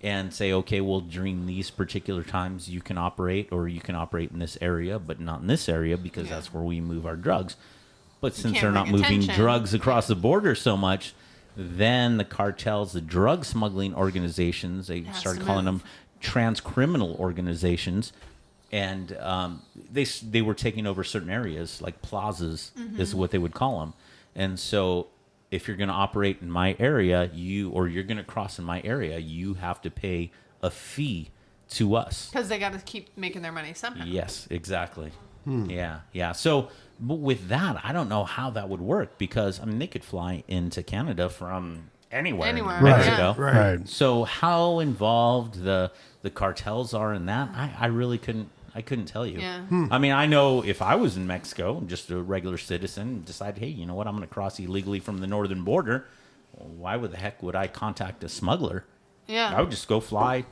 and say, okay, well, during these particular times you can operate, or you can operate in this area, but not in this area because that's where we move our drugs. But since can't they're not bring moving attention. drugs across the border so much, then the cartels, the drug smuggling organizations, they Has started to calling move. them trans-criminal organizations, and they were taking over certain areas, like plazas is what they would call them. And so if you're going to operate in my area, you're going to cross in my area, you have to pay a fee to us. Because they got to keep making their money somehow. Yes, exactly. Yeah. So but with that, I don't know how that would work, because I mean they could fly into Canada from anywhere, Anywhere, in Mexico. yeah. Right. So how involved the cartels are in that, I really couldn't tell you. Yeah. I mean, I know if I was in Mexico, just a regular citizen, decided, hey, you know what, I'm going to cross illegally from the northern border. Why would the heck would I contact a smuggler? Yeah. I would just go fly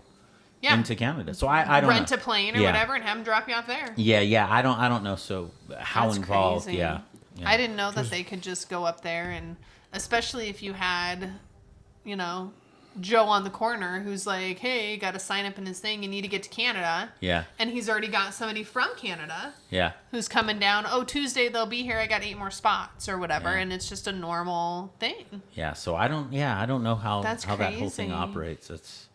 Yeah. into Canada. So I don't Rent know. a plane or Yeah. whatever and have them drop you off there. Yeah. I don't know. So how That's involved? crazy. Yeah. I didn't know that they could just go up there, and especially if you had, Joe on the corner who's like, hey, got to sign up in his thing. You need to get to Canada. Yeah. And he's already got somebody from Canada Yeah. who's coming down. Oh, Tuesday they'll be here. I got 8 more spots or whatever. Yeah. And it's just a normal thing. Yeah. So I don't know how That's that whole thing crazy. operates. It's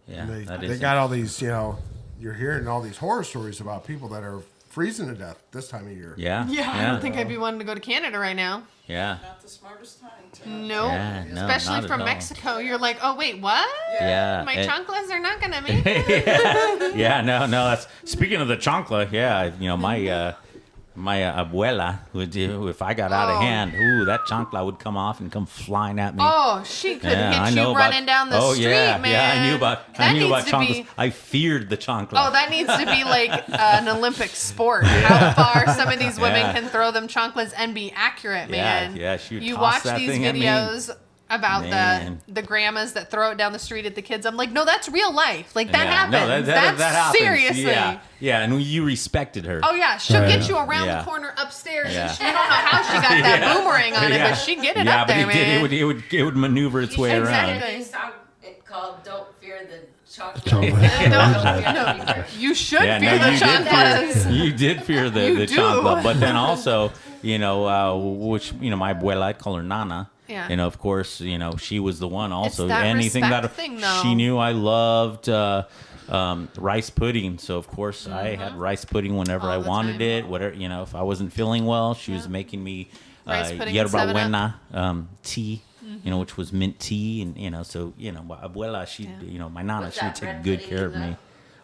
They that they is got all these, you're hearing all these horror stories about people that are freezing to death this time of year. Yeah. Yeah, I don't think I'd be wanting to go to Canada right now. Yeah. Not the smartest time to. Nope. Yeah, no, Especially not at from all. Mexico. You're like, oh, wait, what? Yeah. My and- chanclas are not going to make it. Yeah, no. That's speaking of the chancla. Yeah, my abuela would do if I got out of Oh. hand. Ooh, that chancla would come off and come flying at me. Oh, she could Yeah, I hit know you about- running down the street, yeah, man. Yeah, I knew about needs to chanclas. be- I feared the chancla. Oh, that needs to be like an Olympic sport. How far some of these women Yeah. can throw them chanclas and be accurate, man. Yeah, she would You toss watch that these thing at me. videos about Man. the grandmas that throw it down the street at the kids. I'm like, no, that's real life. Like that Yeah, happens. no, that That's happens. seriously. Yeah, and you respected her. Oh yeah, she'll Right. get you around Yeah. the corner upstairs. Yeah. And you don't know how she got that boomerang on it, but she get it yeah, up but there, man. it would maneuver its way Exactly. around. There's a song called "Don't Fear the Chocolate." Chocolate. You should Yeah, fear no, the you chanclas. you did fear the You do. chancla, but then also, which my abuela, I'd call her Nana. Yeah. Of course, she was the one also. that Anything that respect thing, though. she knew I loved rice pudding. So of course I had rice pudding whenever All I the wanted time. it. Whatever, if I wasn't feeling well, she was making me Rice pudding and yerba 7-Up. buena tea. Which was mint tea, and so my abuela, she, my nana, What's she would that, take bread good pudding care of in me.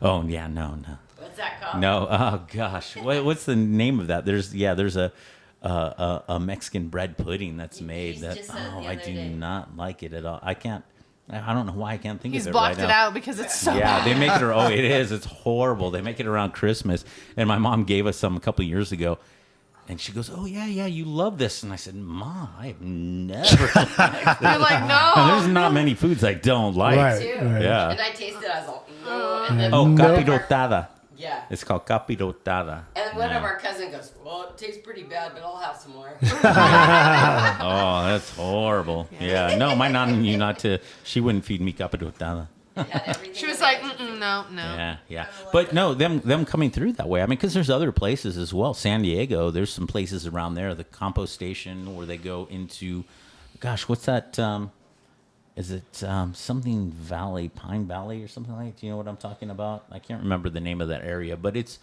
Oh yeah, no. What's that called? No, oh gosh, what's the name of that? There's a Mexican bread pudding that's made He's that just said the I other do day. not like it at all. I don't know why I can't think He's of it right blocked it now. out because it's so Yeah, bad. they make it. Oh, it is. It's horrible. They make it around Christmas, and my mom gave us some a couple of years ago, and she goes, "Oh yeah, you love this," and I said, "Mom, I have never." You're like, And there's no. not many foods I don't like. Right. Too. Yeah. And I tasted it. I was like, no. And then Oh, No. capirotada. yeah. It's called capirotada. And one Yeah. of our cousins goes, well, it tastes pretty bad, but I'll have some more. Oh, that's horrible. Yeah. No, my nana knew not to. She wouldn't feed me capirotada. It had everything She was in like, it. no. Yeah. But no, them coming through that way. I mean, because there's other places as well. San Diego, there's some places around there. The compost station where they go into, gosh, what's that? Is it something Valley, Pine Valley or something like that? Do you know what I'm talking about? I can't remember the name of that area, but it's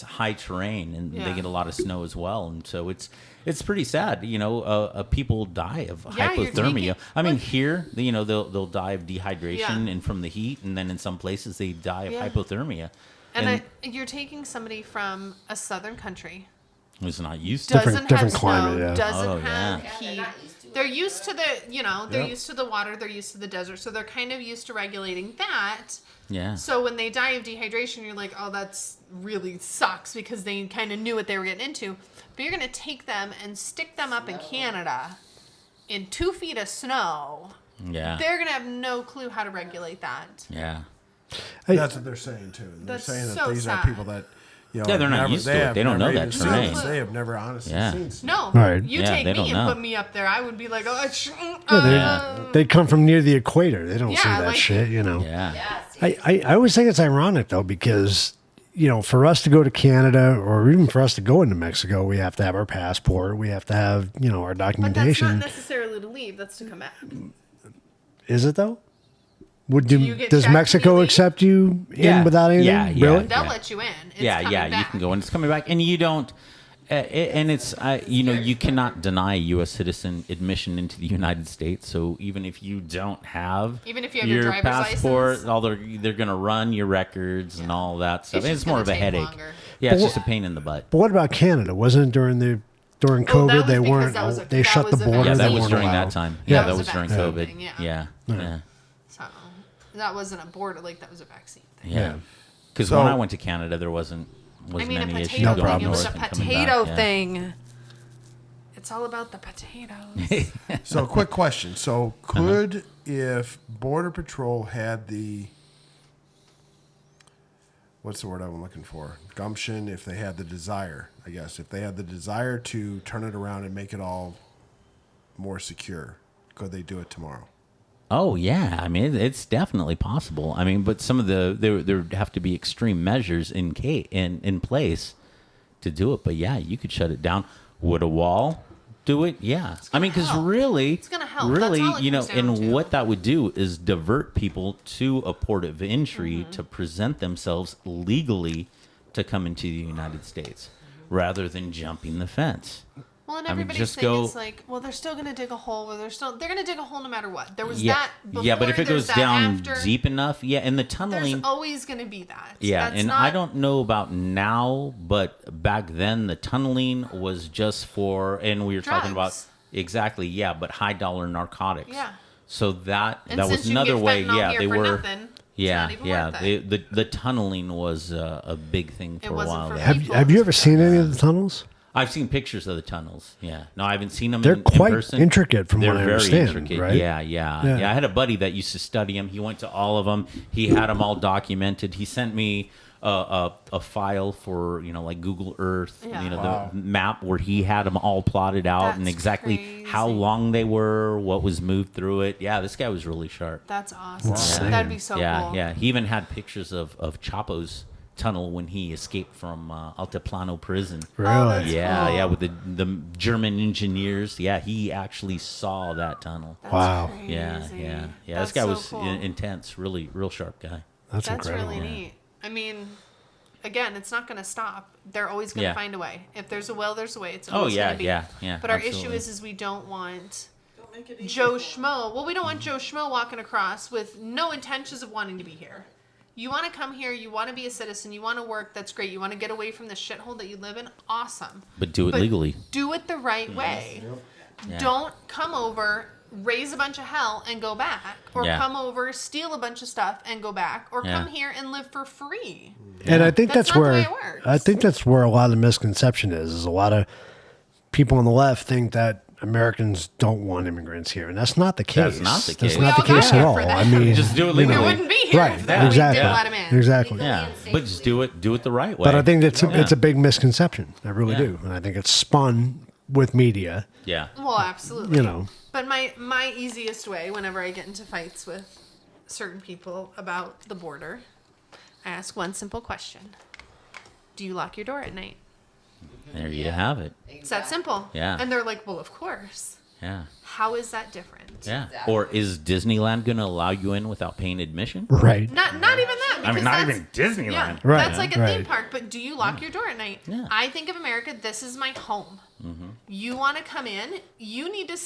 high terrain and Yeah. they get a lot of snow as well, and so it's pretty sad. People die of Yeah, you're hypothermia. taking- I mean, here, they'll die of dehydration Yeah. and from the heat, and then in some places they die of Yeah. hypothermia. And you're taking somebody from a southern country, was not used to. doesn't different have climate, snow, yeah. doesn't Oh, have yeah. heat. Yeah, they're not used to it. They're used to they're Yep. used to the water, they're used to the desert, so they're kind of used to regulating that. Yeah. So when they die of dehydration, you're like, oh, that's really sucks because they kind of knew what they were getting into. But you're going to take them and stick them up in Canada in 2 feet of snow. Yeah. They're going to have no clue how to regulate that. Yeah. That's what they're saying too. They're That's saying that so these sad. are people that Yeah, they're not used to it. have They don't never know that even seen terrain. this. They have never honestly Yeah. seen snow. No, Right. you Yeah, take they me don't and know. put me up there, I would be like, They come from near the equator. They don't see Yeah, that like- shit, Yeah. Yeah, see, I always think it's ironic though because for us to go to Canada or even for us to go into Mexico, we have to have our passport. We have to have our but that's not documentation. necessarily to leave, that's to come back. Is it though? you get Does checked when Mexico you leave? accept you in Yeah. without anything? Yeah, yeah. Really? They'll Yeah. let you in. It's Yeah, coming yeah, you back. can go and it's coming back, and you don't. And it's you cannot deny U.S. citizen admission into the United States. So even if you don't have Even if you have your driver's passport, license? all they're gonna run your records and all that stuff. It's And just it's more gonna of a take headache. longer. Yeah, it's But just a pain in the butt. But what about Canada? Wasn't it during Oh, COVID that was they because weren't that was a- they that shut the was a border? Yeah, they that was weren't during allowed. that time. Yeah. Yeah, That that was was a during vaccine COVID. thing, Yeah, yeah. yeah. So that wasn't a border, like that was a vaccine thing. Yeah. Because So- when I went to Canada, there wasn't I mean, a any issue potato going thing. It north was a and coming potato back. Yeah. thing. It's all about the potatoes. So, quick question. So, Uh-huh. could if Border Patrol had the what's the word I'm looking for? Gumption, if they had the desire, I guess, if they had the desire to turn it around and make it all more secure, could they do it tomorrow? Oh yeah, I mean it's definitely possible. I mean, but some of there would have to be extreme measures in place to do it. But yeah, you could shut it down. Would a wall do it? Yeah. I mean, because help. really, It's gonna help. That's really, all it comes down and to. what that would do is divert people to a port of entry to present themselves legally to come into the United States rather than jumping the fence. Well, and I mean, everybody's just saying go- it's like, well, they're still gonna dig a hole. Where they're gonna dig a hole no matter what. There was Yeah, that before. yeah, but if it there's goes that down after, deep enough, and the there's tunneling. always gonna be that. Yeah, That's and not, I don't know about now, but back then the tunneling was just for, and we were talking about Drugs. exactly, yeah, but high dollar narcotics. Yeah. So that And that since was you can another get way. fentanyl Yeah, here they for were. nothing, it's Yeah, not even yeah. worth it. The tunneling was a big thing It for a wasn't while for there. Have you ever seen any of the tunnels? I've seen pictures of the tunnels. Yeah, no, I haven't seen them. They're in quite person. intricate from They're what I very understand, intricate. right? Yeah. Yeah. I had a buddy that used to study them. He went to all of them. He had them all documented. He sent me a file for like Google Earth, Yeah. the map where he had them all plotted out and That's exactly how crazy. long they were, what was moved through it. Yeah, this guy was really sharp. That's awesome. Insane. That'd be so yeah, cool. yeah. He even had pictures of Chapo's tunnel when he escaped from Altiplano prison. Really? that's Yeah, cool. yeah, with the German engineers. Yeah, he actually saw that tunnel. That's Wow. crazy. Yeah. That's This guy so was cool. intense, really, real sharp guy. That's incredible. really neat. I mean, again, it's not going to stop. They're always going to Yeah. find a way. If there's a will, there's a way. It's Oh, always yeah, going to be. yeah, But our absolutely. issue is we don't want Don't make it easy Joe for 'em. Schmo. Well, we don't want Joe Schmo walking across with no intentions of wanting to be here. You want to come here, you want to be a citizen, you want to work, that's great. You want to get away from the shithole that you live in, awesome. But do it But legally. Do it the right way. Yeah. Don't come over, raise a bunch of hell, and go back. Or Yeah. come over, steal a bunch of stuff, and go back. Or Yeah. come here and live for free. And I think That's that's not the where way it works. I think that's where a lot of the misconception is a lot of people on the left think that Americans don't want immigrants here, and that's not the case. That's not the That's case. not the We all got case at here all. for that. I mean, Just do it you legally. know, We wouldn't be here right? if that Exactly. we did let 'em in. Exactly. Yeah, and but just do it the right way. But I think it's Yeah. it's a big misconception. I really Yeah. do, and I think it's spun with media. Yeah. Well, absolutely. You know. But my easiest way, whenever I get into fights with certain people about the border, I ask one simple question: do you lock your door at night? There you have it. It's that simple. Yeah. And they're like, well, of course. Yeah. How is that different? Yeah. Exactly. Or is Disneyland going to allow you in without paying admission? Right. Not even that. I mean, because not that's- even Disneyland. Yeah, Right, that's like a theme right. park. But do you lock your door at night? Yeah. I think of America. This is my home. You want to come in? You need to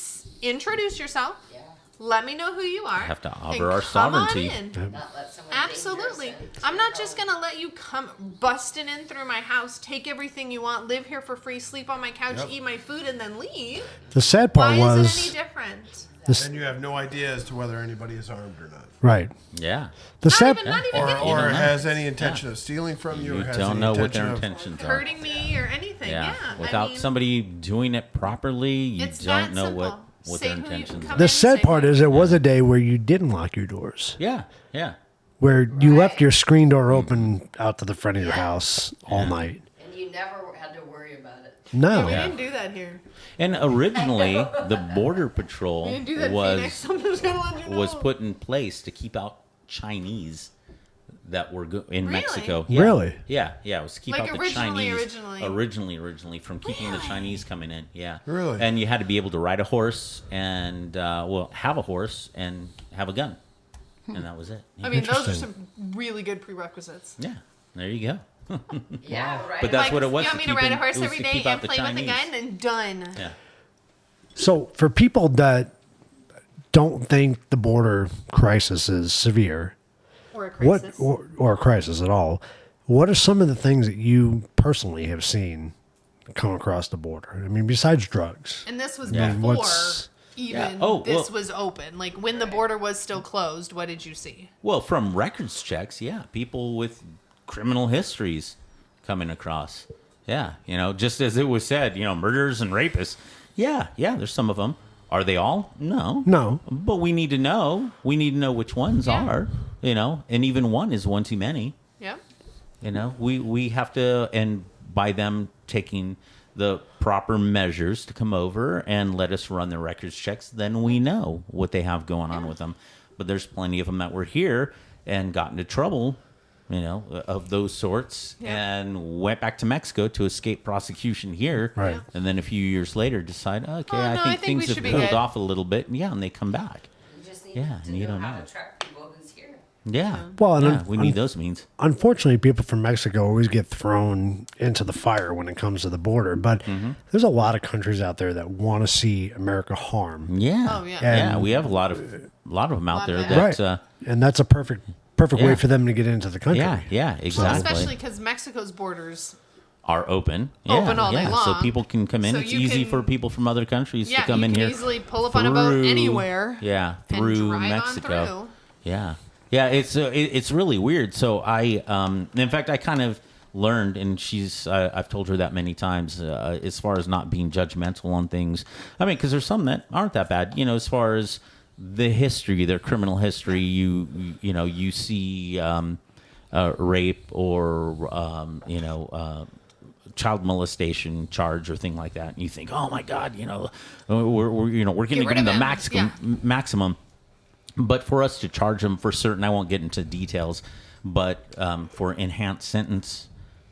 introduce yourself. Yeah. Let me know who you are. Have to and honor our come on sovereignty. in. Not let someone Absolutely. dangerous in. I'm not just going to let you come busting in through my house, take everything you want, live here for free, sleep on my couch, eat my food, and then leave. The sad part Why is it was any different? this, And you have no idea as to whether anybody is armed or not. right. Yeah. The Not sad even getting Or you, don't know. has any intention of stealing from you, You or has don't any know what intention their of intentions are. hurting me or anything. Yeah. Without I mean, somebody doing it properly, you it's don't that know simple. what Say their who you intentions come are. the in, sad say part who- is it was a day where you didn't lock your doors, Yeah. Yeah. where you left your screen door open out to the front of your house all night. And you never had to worry about it. No. We didn't do that here. And originally, the Border Patrol We didn't do that in was Phoenix. Someone's going to let you know. was put in place to keep out Chinese that were in Really? Mexico. Really? Yeah, yeah. It was to keep Like out the originally, Chinese. Originally from keeping the Really? Chinese coming in. Yeah. Really? And you had to be able to ride a horse and have a horse and have a gun, and that was it. Yeah. I mean, those are Interesting. some really good prerequisites. Yeah. There you go. Yeah, right. But that's Like, what it was. You want to me to keep ride a in- horse it was every to day keep out and the play with a Chinese. gun and done. Yeah. So for people that don't think the border crisis is severe, Or a what crisis. or a crisis at all, what are some of the things that you personally have seen come across the border? I mean, besides drugs. And this was Yeah. before What's- even Yeah. Oh, this well- was open. Like when the border was still closed, what did you see? Well, from records checks, yeah, people with criminal histories coming across. Yeah, just as it was said, murderers and rapists. Yeah, there's some of them. Are they all? No. No. But we need to know. We need to know which ones Yeah. are, and even one is one too many. Yeah. We have to, and by them taking the proper measures to come over and let us run the records checks, then we know what they have going on with them. But there's plenty of them that were here and got into trouble, of those sorts, Yeah. and went back to Mexico to escape prosecution here. Right. And then a few years later decide, okay, Oh, I no, think we things have should be cooled good. off a little bit. And yeah, and they come back. You just need Yeah, to and you know don't how know. to track people who's here. Yeah. Well, and yeah, we need those means. Unfortunately, people from Mexico always get thrown into the fire when it comes to the border. But there's a lot of countries out there that want to see America harm. Yeah. Oh, yeah. Yeah, And- we have a lot of them out there of that. Right. And that's a perfect Yeah. way for them to get into the country. Yeah, exactly. Especially because Mexico's borders. Are open. Open all day So long. people can come in. So it's you easy can- for people from other countries Yeah, to come you in can here. easily pull up on a boat anywhere. Yeah, and through drive on Mexico. through. Yeah, yeah. It's really weird. So in fact, I kind of learned, and I've told her that many times, as far as not being judgmental on things. I mean, because there's some that aren't that bad. As far as the history, their criminal history, you see rape or child molestation charge or thing like that, and you think, oh my God, we're going to give rid them of the him. maximum. But for us to charge them for certain, I won't get into details, but for enhanced sentence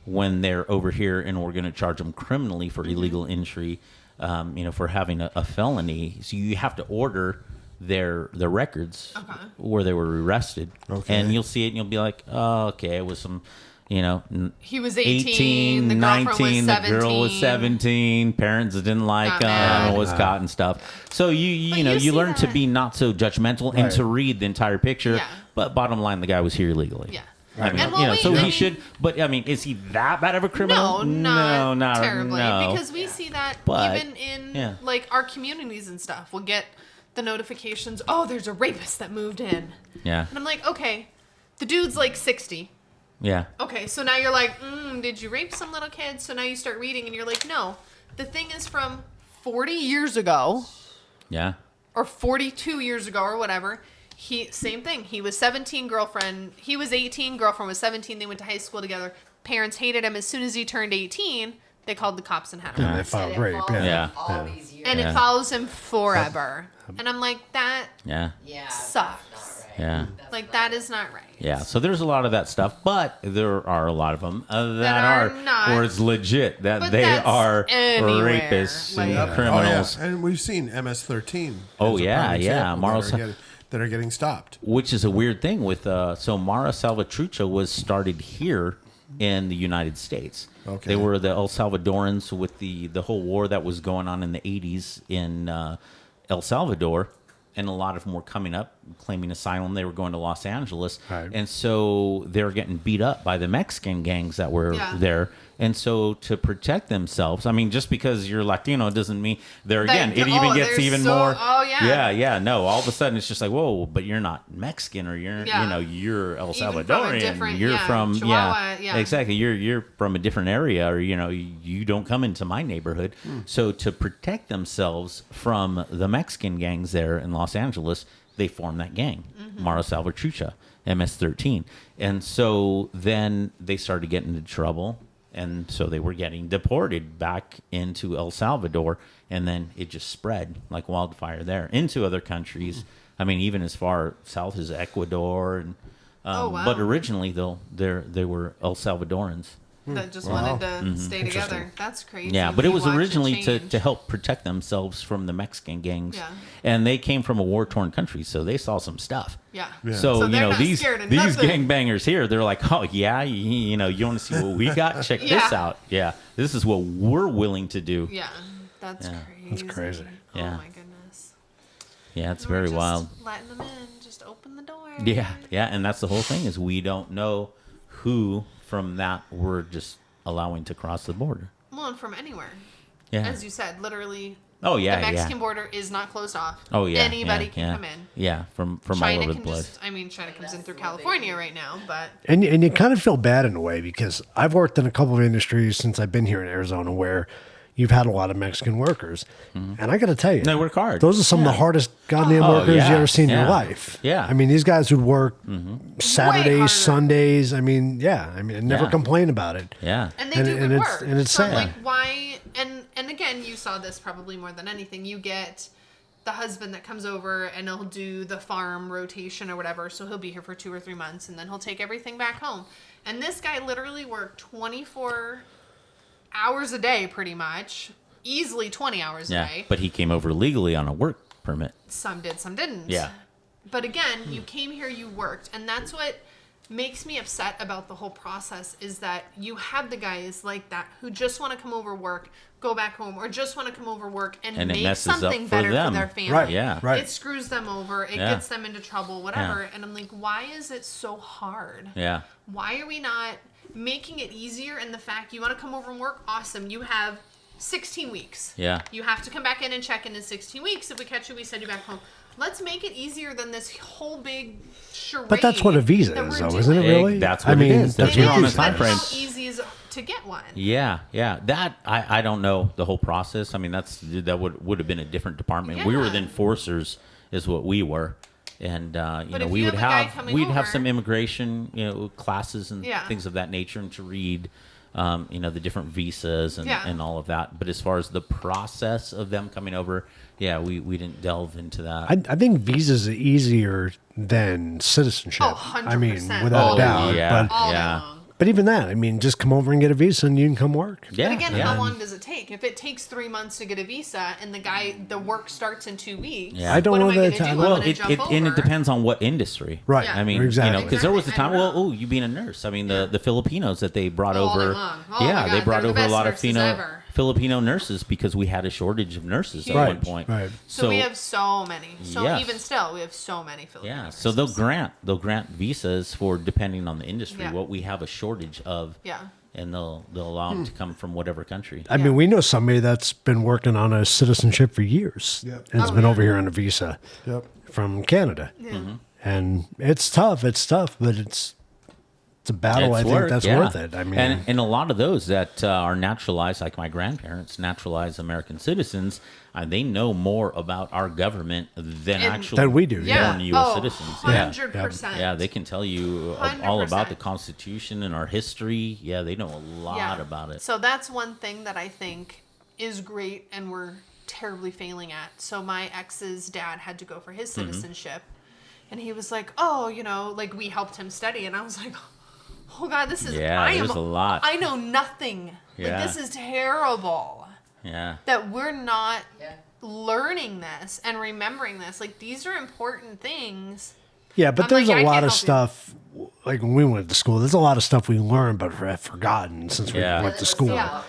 when they're over here, and we're going to charge them criminally for illegal entry, for having a felony. So you have to order their records where they were arrested, and you'll see it, and you'll be like, oh, okay, it was some. He was 18, the girlfriend 19, was the girl was 17, parents didn't like Not him, mad. was caught and stuff. So you you see learn to that. be not so judgmental and Right. to read the entire picture. Yeah. But bottom line, the guy was here illegally. Yeah. I mean, And well, so I he mean- should. But I mean, is he that bad of a criminal? No, not no, terribly. no. Because we see that But, even in yeah. like our communities and stuff. We'll get the notifications, oh, there's a rapist that moved in. Yeah, And I'm like, okay, the dude's like 60. yeah, Okay, so now you're like, did you rape some little kid? So now you start reading and you're like, no, the thing is from 40 years ago yeah, or 42 years ago or whatever. Same thing. He was 17, girlfriend. He was 18, girlfriend was 17. They went to high school together. Parents hated him. As soon as he turned 18, they called the cops and had him And they arrested. filed And it rape. follows Yeah. Yeah. all these years. And Yeah. it follows him forever. And I'm like, that yeah, Yeah, sucks. that's not right. yeah. That's Like, not that right. is not right. Yeah, so there's a lot of that stuff, but there are a lot of them that That are are not. where it's legit that But they that's are anywhere. rapists Like- and Oh criminals, yeah, and we've seen MS-13. Oh, as a yeah, prime yeah. example Maro's- that are getting stopped. which is a weird thing with so Mara Salvatrucha was started here in the United States. Okay. They were the El Salvadorans with the whole war that was going on in the 80s in El Salvador. And a lot of them were coming up, claiming asylum. They were going to Los Angeles. Right. And so they were getting beat up by the Mexican gangs that were Yeah. there. And so to protect themselves, I mean, just because you're Latino doesn't mean there again, Like, it even gets there's even so- more. Oh, yeah. Yeah, yeah. No, all of a sudden it's just like, whoa, but you're not Mexican or you're, Yeah. you're El Even from a Salvadorian. different- You're yeah, from, Chihuahua, yeah. exactly. You're from a different area or, you don't come into my neighborhood. So to protect themselves from the Mexican gangs there in Los Angeles, they formed that gang, Mara Salvatrucha, MS-13. And so then they started getting into trouble. And so they were getting deported back into El Salvador. And then it just spread like wildfire there into other countries. I mean, even as far south as Ecuador. And, Oh, wow. But originally, though, they were El Salvadorans. That just wanted to stay together. That's crazy. Yeah, but it You was watch originally to change. help protect themselves from the Mexican gangs. Yeah. And they came from a war-torn country, so they saw some stuff. Yeah. Yeah. So, So they're not these scared of these nothing. gangbangers here, they're like, oh yeah, you want to see what we got? Check this Yeah. out. Yeah, this is what we're willing to do. Yeah. That's Yeah. crazy. That's crazy. Yeah. Oh my goodness. Yeah, it's We're very just wild. Letting them in. Just open the door. Yeah, yeah, and that's the whole thing is we don't know who from that we're just allowing to cross the border. Well, and from anywhere. Yeah. As you said, literally. Oh yeah, The Mexican yeah. border is not closed off. Oh yeah. Anybody yeah, can yeah. come in. Yeah, from all China over the can place. just. I mean, China comes in through California right now, but And you kind of feel bad in a way because I've worked in a couple of industries since I've been here in Arizona where you've had a lot of Mexican workers. And I got to tell you, They work hard. those are some of the hardest goddamn Oh, workers yeah, you ever seen in yeah. your life. Yeah. I mean, these guys would work harder. Saturdays, Sundays. I mean, never Yeah. complain about it. Yeah. and they And- do and good it's- work. and it's so I'm sad. like, why? And again, you saw this probably more than anything. You get the husband that comes over and he'll do the farm rotation or whatever. So he'll be here for 2 or 3 months and then he'll take everything back home. And this guy literally worked 24 hours a day, pretty much, easily 20 hours a Yeah, day. but he came over legally on a work permit. Some did, some didn't. Yeah. But again, you came here, you worked, and that's what makes me upset about the whole process is that you have the guys like that who just want to come over, work, go back home, or just want to come over, work, and And it make messes up something for better them. for their family. Right. Yeah. Right. It screws them over. It Yeah. gets them into trouble, whatever. And I'm like, why is it so hard? Yeah. Why are we not making it easier? And the fact you want to come over and work, awesome. You have 16 weeks. Yeah. You have to come back in and check in 16 weeks. If we catch you, we send you back home. Let's make it easier than this whole big charade. But that's what a visa that is, we're though, isn't it? doing. Really? That's I what it mean, is. that's It You're what on it a is, is. time but frame. how easy is it to get one? Yeah, that I don't know the whole process. I mean, that would have been a different department. We were Yeah. the enforcers, is what we were, and But if we you would have a guy have coming we'd have over- some immigration classes and Yeah. things of that nature, and to read the different visas and, Yeah. and all of that. But as far as the process of them coming over, we didn't delve into that. I think visas are easier than citizenship. Oh, 100%. I mean, without Oh, a doubt. yeah. But, All Yeah. day long. but even that, I mean, just come over and get a visa and you can come work. yeah, But again, yeah. how long does it take? If it takes 3 months to get a visa and the work starts in 2 weeks, Yeah. I don't what know am I that going to do? I- I'm well, going to jump over. and it depends on what industry. Right. Yeah. I mean, Exactly. because there was a Exactly. time, I don't know. you being a nurse. I mean, the Filipinos that they brought All day over. long. Oh my they God, brought they're the over a best lot of nurses ever. Filipino nurses because we had a shortage of nurses at Right, one point. right. So we have so many. So Yes. even still, we have so many Filipino Yeah, nurses. so they'll grant visas for depending on the industry Yeah. what we have a shortage of. Yeah. And they'll allow them to come from whatever country. I mean, we know somebody that's been working on a citizenship for years Yep. and has Oh, been yeah. over here on a visa Yep. from Canada. Yeah. Mm-hmm. And it's tough, but it's a battle. It's I think that's yeah. worth it. I mean, and a lot of those that are naturalized, like my grandparents, naturalized American citizens, they know more about our government than And- actually Than we do, Yeah. born U.S. Oh, citizens. 100%. Yeah, they can tell you all about the 100%. Constitution and our history. Yeah, they know a lot about it. So that's one thing that I think is great and we're terribly failing at. So my ex's dad had to go for his Mm-hmm. citizenship. And he was like, oh, like we helped him study. And I was like, oh God, this is, Yeah, there's a lot. I know nothing. Yeah. Like this is terrible Yeah. that we're not Yeah. learning this and remembering this. Like these are important things. yeah, but I'm there's like, I a lot can't of help you. stuff. Like when we went to school, there's a lot of stuff we learned but have forgotten since we Yeah. went to school. Yeah.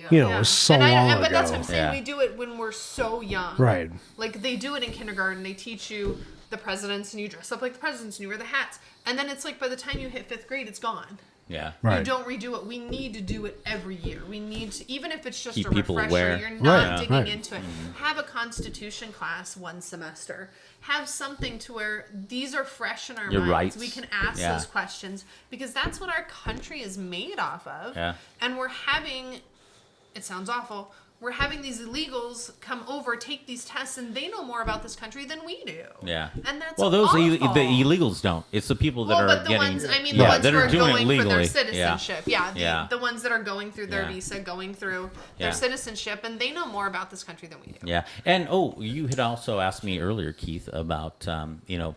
You know, it was so and long but ago. that's what I'm saying. Yeah. We do it when we're so young. Right. Like they do it in kindergarten. They teach you the presidents and you dress up like the presidents and you wear the hats. And then it's like by the time you hit 5th grade, it's gone. Yeah. Right. You don't redo it. We need to do it every year. We need to, even if it's just Keep a people refresher, aware. you're not Right, digging right. into it. Have a constitution class one semester. Have something to where these are fresh in our Your minds. rights. We can ask Yeah. those questions because that's what our country is made off of. Yeah. And we're having, it sounds awful, we're having these illegals come over, take these tests, and they know more about this country than we do. Yeah. And that's Well, those awful. the illegals don't. It's the people that Well, are but the getting. ones, I mean, yeah, the ones that who are are doing going it for their legally. citizenship. Yeah, Yeah. the ones that are going through their Yeah. visa, going through Yeah. their citizenship, and they know more about this country than we do. Yeah, and you had also asked me earlier, Keith, about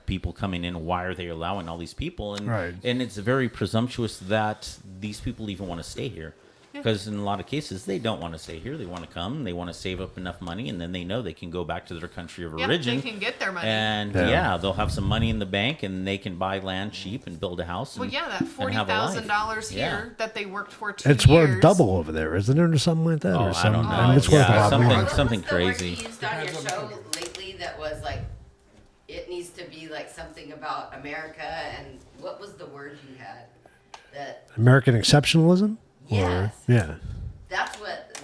people coming in. Why are they allowing all these people? And Right. and it's very presumptuous that these people even want to stay here, because in a lot of cases they don't want to stay here. They want to come. They want to save up enough money, and then they know they can go back to their country of Yeah, origin. they can get their money. And Yeah. they'll have some money in the bank, and they can buy land cheap and build a house. Well, And, yeah, that and have a life. $40,000 here Yeah. that they worked for 2 It's years. worth double over there, isn't it, or something like that? Oh, or I something. don't know. I mean, it's worth Yeah, a lot something- more. What something was the word crazy. you used on your show lately that was like, it needs to be like something about America, and what was the word you had? That American exceptionalism? Yes. Yeah. that's what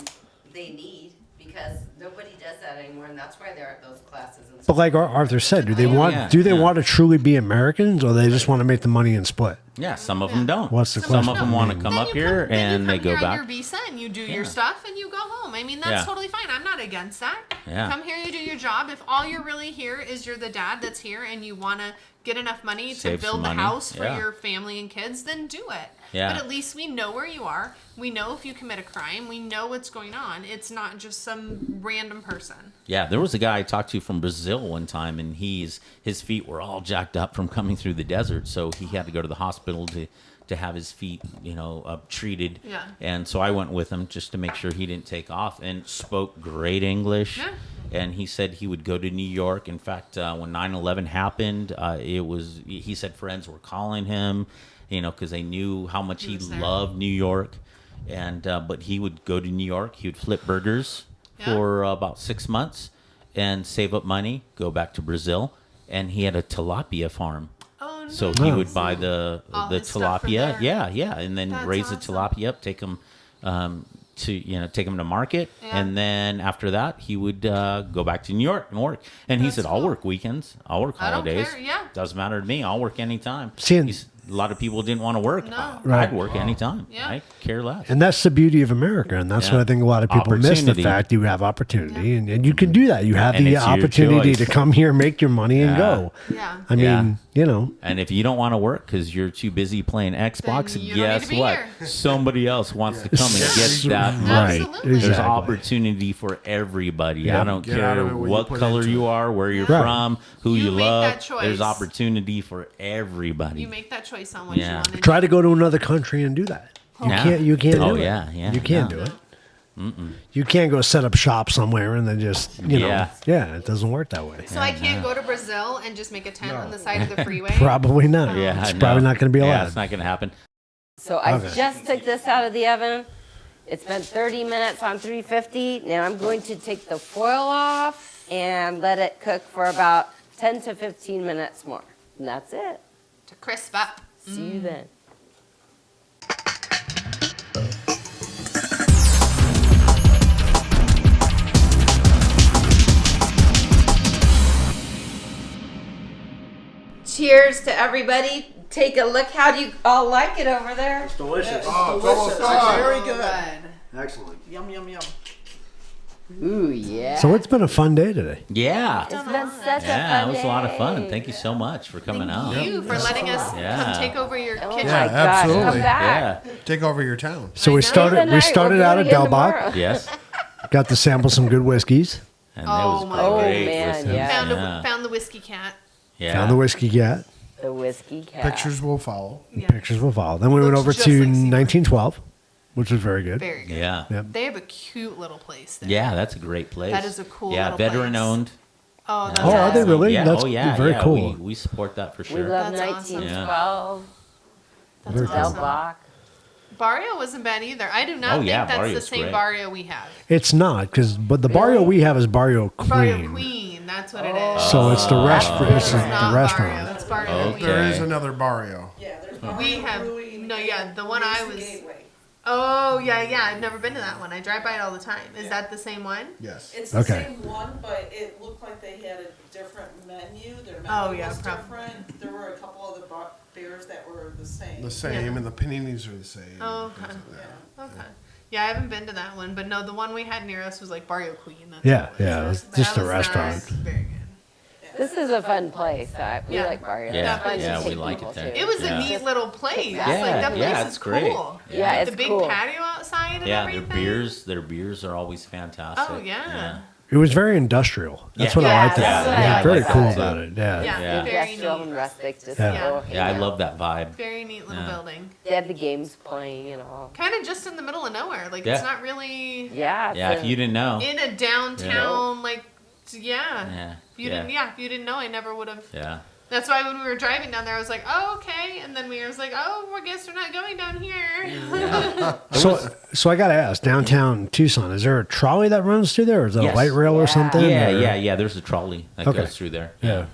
they need because nobody does that anymore, and that's why there aren't those classes. And But like Arthur said, do they Yeah. want Yeah, do they yeah. want to truly be Americans, or they just want to make the money and split? Yeah, some of them don't. What's the Some question? of them want to come Then up you here come- then and you they come go here on back. your visa and you do Yeah. your stuff and you go home. I mean, that's Yeah. totally fine. I'm not against that. Yeah. Come here, you do your job. If all you're really here is you're the dad that's here and you want to get enough money to Save some build the money. house for Yeah. your family and kids, then do it. Yeah. But at least we know where you are. We know if you commit a crime. We know what's going on. It's not just some random person. Yeah, there was a guy I talked to from Brazil one time, and his feet were all jacked up from coming through the desert, so he had to go to the hospital to have his feet, treated. Yeah. And so I went with him just to make sure he didn't take off, and spoke great English. Yeah. And he said he would go to New York. In fact, when 9/11 happened, he said friends were calling him, because they knew how much he was there. loved New York. And but he would go to New York. He would flip burgers for about 6 months and save up money, go back to Brazil. And he had a tilapia farm. Oh, nice. So he would buy the his stuff from tilapia, there. and then That's raise awesome. the tilapia up, take them take them to market, Yeah. and then after that he would go back to New York and work. And he That's said, "I'll cool. work weekends, I'll work I don't holidays. care, yeah. Doesn't matter to me. I'll work anytime." See, and- A lot of people didn't want to work. No. Right. I'd work anytime. Yeah. I care less. And that's the beauty of America, and that's Yeah. what I think a lot of people miss, the Opportunity. fact you have opportunity, and you can do that. You have And the it's your opportunity choice. to come here, make your money, and Yeah. go. Yeah. I mean, And if you don't want to work because you're too busy playing Xbox, Then you don't need guess to be what? here. Somebody else wants to come and get that money. Right. Absolutely. There's Exactly. opportunity for everybody. Yeah. I don't Get out care of it what you what put color into you it. are, where you're Right. from, who You you make love. that choice. There's opportunity for everybody. You make that choice on what you Yeah. want to do. Try to go to another country and do that. You Yeah. can't. You can't Oh, do it. yeah, yeah, You can't yeah. do it. You can't go set up shop somewhere and then just Yeah. it doesn't work that way. So I can't go to Brazil and just make a tent on the side of the freeway. Probably not. Yeah, It's I probably know. not going to be Yeah, allowed. it's not going to happen. So I Okay. just took this out of the oven. It's been 30 minutes on 350. Now I'm going to take the foil off and let it cook for about 10 to 15 minutes more. And that's it. To crisp up. See you then. Cheers to everybody. Take a look. How do you all like it over there? Delicious. Oh, it's almost Delicious. done. Very good. Excellent. Yum, yum, yum. Ooh, yeah. So it's been a fun day today. Yeah. It's been such a Yeah, fun it was a lot of fun. day. Thank you so much for coming out. Thank you for letting us Yeah. come take over your Oh kitchen. my Yeah, gosh, absolutely. come back. Yeah. Take over your town. So I we know. started. Tonight, We we'll started do out it at again Delbach. tomorrow. Yes. Got to sample some good whiskeys. And Oh, that was my God. great. Oh, man, Listen. yeah. Found the whiskey cat. Yeah. Found the whiskey cat. The whiskey cat. Pictures will follow. Yeah. Pictures will follow. Then we went Looks over just to like Seagram. 1912, which was very good. Very good. Yeah. Yep. They have a cute little place there. Yeah, that's a great place. That is a cool Yeah, little veteran place. owned. Oh, that's Oh, are they awesome. really? Yeah. That's oh, yeah. very yeah. cool. We support that for We sure. love That's awesome. 1912. That's Very awesome. Delbach. Barrio wasn't bad either. I do not Oh, yeah, think that's the Barrio's same great. Barrio we have. It's not but the barrio we have is Barrio Queen. Barrio Queen, that's what it is. So it's the restaurant. It's It's the not restaurant. Barrio, it's Barrio Okay. Queen. There is another barrio. Yeah, there's We have Brewing, no, yeah, the one I was. Gateway. Oh yeah, I've never been to that one. I drive by it all the time. Is that the same one? Yes. It's the Okay. same one, but it looked like they had a different menu. Their menu Oh, yeah, was prob- different. There were a couple other beers that were the same. The same, Yeah. and the paninis are the same. Oh, okay. Okay. Yeah, I haven't been to that one, but no, the one we had near us was like Barrio Queen. That's Yeah, what it was. yeah, it was That just a was restaurant. nice. Very good. This is a fun place. We Yeah. like Barrio. Yeah, It's fun to yeah, we take like people it there. to. It was Yeah. a neat little place. Yeah, like that place yeah, is it's great. cool. Yeah, Like it's the big cool. patio outside and Yeah, everything. their beers are always fantastic. Oh, yeah. It was very industrial. That's Yeah. what I Yeah, liked about that's it. what It I was like very about cool it. about it. Yeah. Yeah, Yeah. very Industrial neat. and rustic. Just Yeah. go Yeah, I hang out. love that vibe. Very neat little Yeah. building. They had the games playing and all. Kind of just in the middle of nowhere. Like Yeah. it's not really Yeah. Yeah, if you didn't know. in a downtown. Like yeah. Yeah. If you didn't, if you didn't know, I never would have. Yeah. That's why when we were driving down there, I was like, oh, okay. And then we was like, oh, I guess we're not going down here. So I got to ask, downtown Tucson, is there a trolley that runs through there? Or is it Yes. a light rail Yeah. or something? Yeah, or- yeah. There's a trolley that Okay. goes through there. Yeah.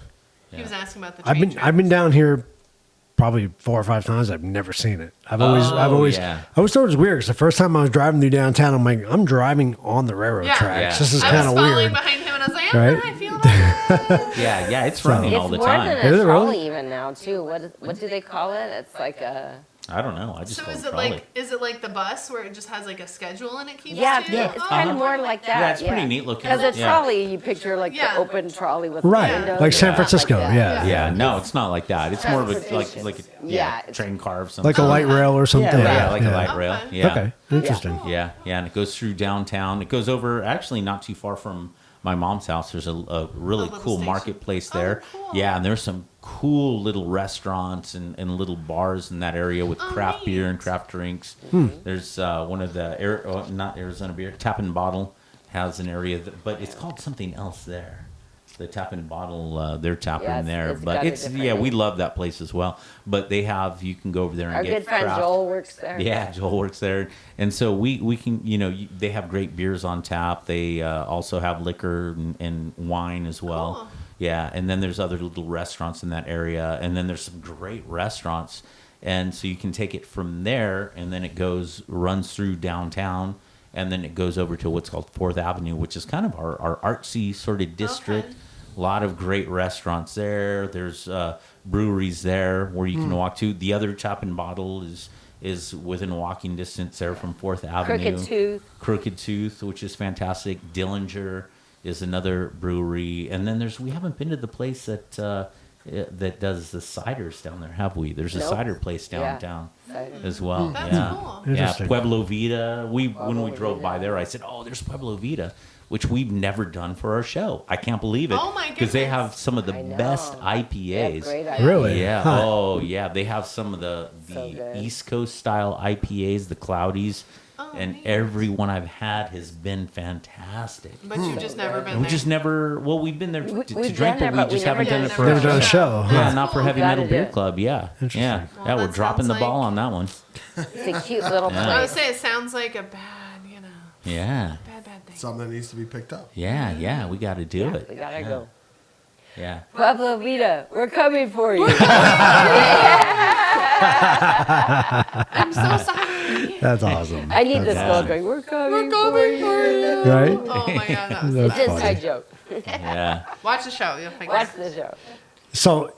He was asking about the I've train been down here probably 4 or 5 times. I've never seen it. I've always yeah. I always thought it was weird because the first time I was driving through downtown, I'm like, I'm driving on the railroad Yeah. tracks. Yeah. This is I kind was of following weird. behind him, and I was like, oh, Right? I feel that. Yeah, it's running It's all the more time. than Is a it really? trolley even now too. What do they call it? It's like a I don't know. I just So call is it it trolley. is it like the bus where it just has like a schedule and it keeps yeah. to? It's Oh, kind of more like that. Yeah, it's pretty neat looking. Because a Yeah. trolley, you picture like Yeah. the open trolley with Right, windows like San and stuff Francisco, that. yeah. Yeah, no, it's not like that. It's more of a Transportation. like Yeah, a it's- train car or something. Like a light rail or something. Yeah, like a Yeah. light rail. Okay. Yeah. Okay, interesting. Yeah, and it goes through downtown. It goes over actually not too far from my mom's house. There's a really little cool station. marketplace Oh, there. cool. Yeah, and there's some cool little restaurants and little bars in that area with Oh, craft beer neat. and craft drinks. Hmm. There's one of the not Arizona beer, Tap and Bottle has an area, but it's called something else there. The tap and bottle, their tap Yeah, room there, it's but got a it's different we name. love that place as well. But they have, you can go over there and Our get good friend craft. Joel works there. Yeah, Joel works there, and so we can, they have great beers on tap. They also have liquor and wine as well. Cool. Yeah, and then there's other little restaurants in that area, and then there's some great restaurants, and so you can take it from there, and then it runs through downtown, and then it goes over to what's called 4th Avenue, which is kind of our artsy sort of district. Okay. A lot of great restaurants there. There's breweries there where you can walk to. The other Chop and Bottle is within walking distance there from 4th Avenue. Crooked Tooth, which is fantastic. Dillinger is another brewery, and then we haven't been to the place that does the ciders down there, have we? There's a Nope. cider place downtown Cider. as well. That's yeah. cool. Yeah, Interesting. Pueblo Vita. When we drove Vita. by there, I said, "Oh, there's Pueblo Vita," which we've never done for our show. I can't believe it. Oh, my Because they goodness. have some of the I know. best They have IPAs. great ideas. Really? Yeah. Huh. Oh, yeah. They have some of the So good. East Coast style IPAs, the Cloudies, Oh, and neat. every one I've had has been fantastic. But you've just never been We there. just never. Well, we've been there to We've drink, been there, but but we we just never haven't done done it it for Never done a show. Yeah, Huh. not for cool. Heavy Gotta Metal do Beer it. Club. Yeah, Interesting. yeah, Well, yeah. We're that dropping the sounds ball like- on that one. It's a cute little Yeah. I would place. say it sounds like a bad, Yeah, bad thing. Something that needs to be picked up. yeah. We got to do it. We gotta yeah. go. Yeah. Pueblo Vita, we're coming for you. I'm so sorry. That's awesome. I need this Yeah. little going. We're coming for you. Right? Oh my god, that was That's It's funny. inside joke. Yeah. Watch the show. You'll think Watch the show. So,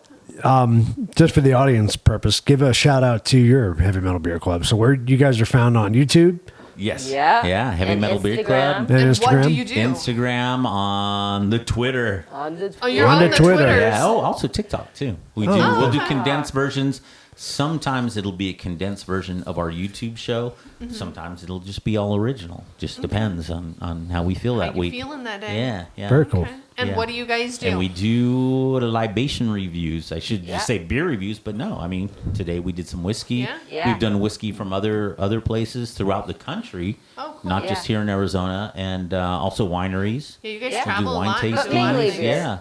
just for the audience purpose, give a shout out to your Heavy Metal Beer Club. So, where you guys are found on YouTube Yes. Yeah. Yeah. Heavy And Metal Beer Instagram. Club. and And Instagram. what do you do? Instagram, on the Twitter. On the Oh, you're On on the the Twitter. Twitters. Yeah. Oh, also TikTok too. We do. Oh. We'll do condensed versions. Sometimes it'll be a condensed version of our YouTube show. Mm-hmm. Sometimes it'll just be all original. Just depends on how we feel How that you week. feeling that day? Yeah. Yeah. Very cool. Okay. And Yeah. what do you guys do? And we do libation reviews. I should Yeah. just say beer reviews, but no. I mean, today we did some whiskey. Yeah? Yeah. We've done whiskey from other places throughout the country, Oh, cool. not just Yeah. here in Arizona, and also wineries. Yeah, you guys Yeah. We do travel a wine lot. tastings. mainly beer.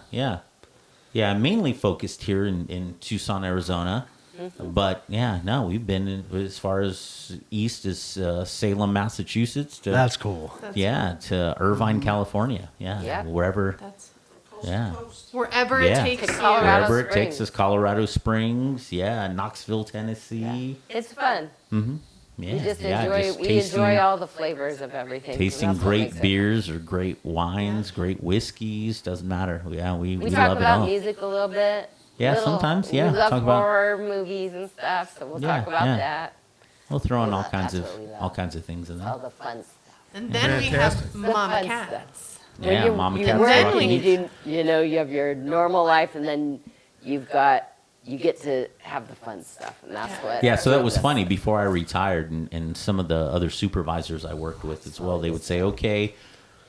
Yeah. Mainly focused here in Tucson, Arizona. Mm-hmm. But yeah, no, we've been as far as east as Salem, Massachusetts. To, That's cool. That's to Irvine, California. Yeah, Yeah. wherever. That's Yeah. wherever Yeah. it takes To you. Colorado Wherever it takes Springs. us, Colorado Springs, yeah, Knoxville, Tennessee, It's fun. yeah, We just yeah, enjoy. just We tasting, enjoy all the flavors of everything. so tasting that's what great makes it fun. beers or great wines, great whiskeys. Doesn't matter. Yeah, we We talk love it about all. music a little bit. Yeah, sometimes, yeah, We love talk about- horror movies and stuff, so we'll Yeah, talk about yeah. that. We'll throw in all That's kinds of what we love. things in All there. the fun stuff. And then we Fantastic. have The Mama fun Cats. stuff. Yeah, When you, Mama you Cats work Rockin' and you Eats. do, you have your normal life, and then you get to have the fun stuff, and that's what. Yeah, so that was that's- funny. Before I retired, and some of the other supervisors I worked with as well, they would say, "Okay,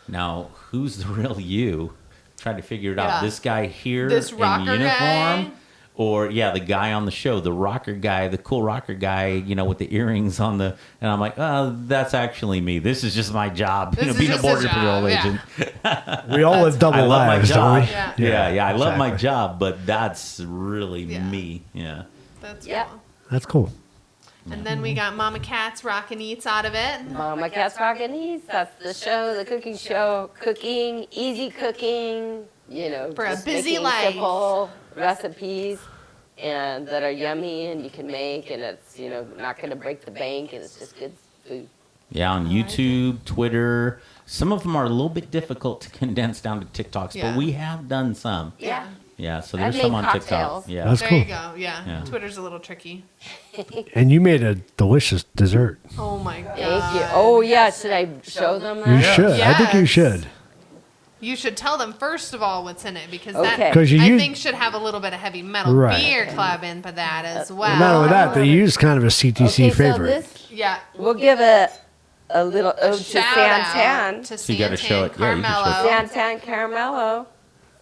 now who's the real you?" Try to figure it out. Yeah. This guy here This in rocker uniform, guy? or the guy on the show, the rocker guy, the cool rocker guy, with the earrings on the. And I'm like, "Oh, that's actually me. This is just my job, This is being a just a border job, patrol yeah. agent." We all live double I love my lives, don't we? job. Yeah. Yeah, I love my exactly. job, but that's really Yeah. me. Yeah. That's Yeah. cool. That's cool. And then we got Mama Cats Rockin Eats out of it. Mama Cats Rockin Eats. That's the show, the cooking show. Cooking, easy cooking. For a just busy making life. simple recipes, and that are yummy and you can make, and it's not going to break the bank, and it's just good food. Yeah, on YouTube, Twitter. Some of them are a little bit difficult to condense down to TikToks, Yeah. but we have done some. Yeah. Yeah, so I've there's some made on cocktails. TikTok. Yeah. That's There cool. you go. Yeah. Yeah. Twitter's a little tricky. And you made a delicious dessert. Oh my god. Thank you. Oh yeah, should I show them You that? should. I think you Yes. should. You should tell them first of all what's in it because Okay. that 'Cause you I use- think should have a little bit of heavy metal Right. beer club in for that as well. Not only that, they use kind of a CTC Okay, so favorite. this Yeah. we'll give a little ode to Shout out Santan. to So you gotta show it. Yeah, you can show it. Carmelo. Santan Caramello.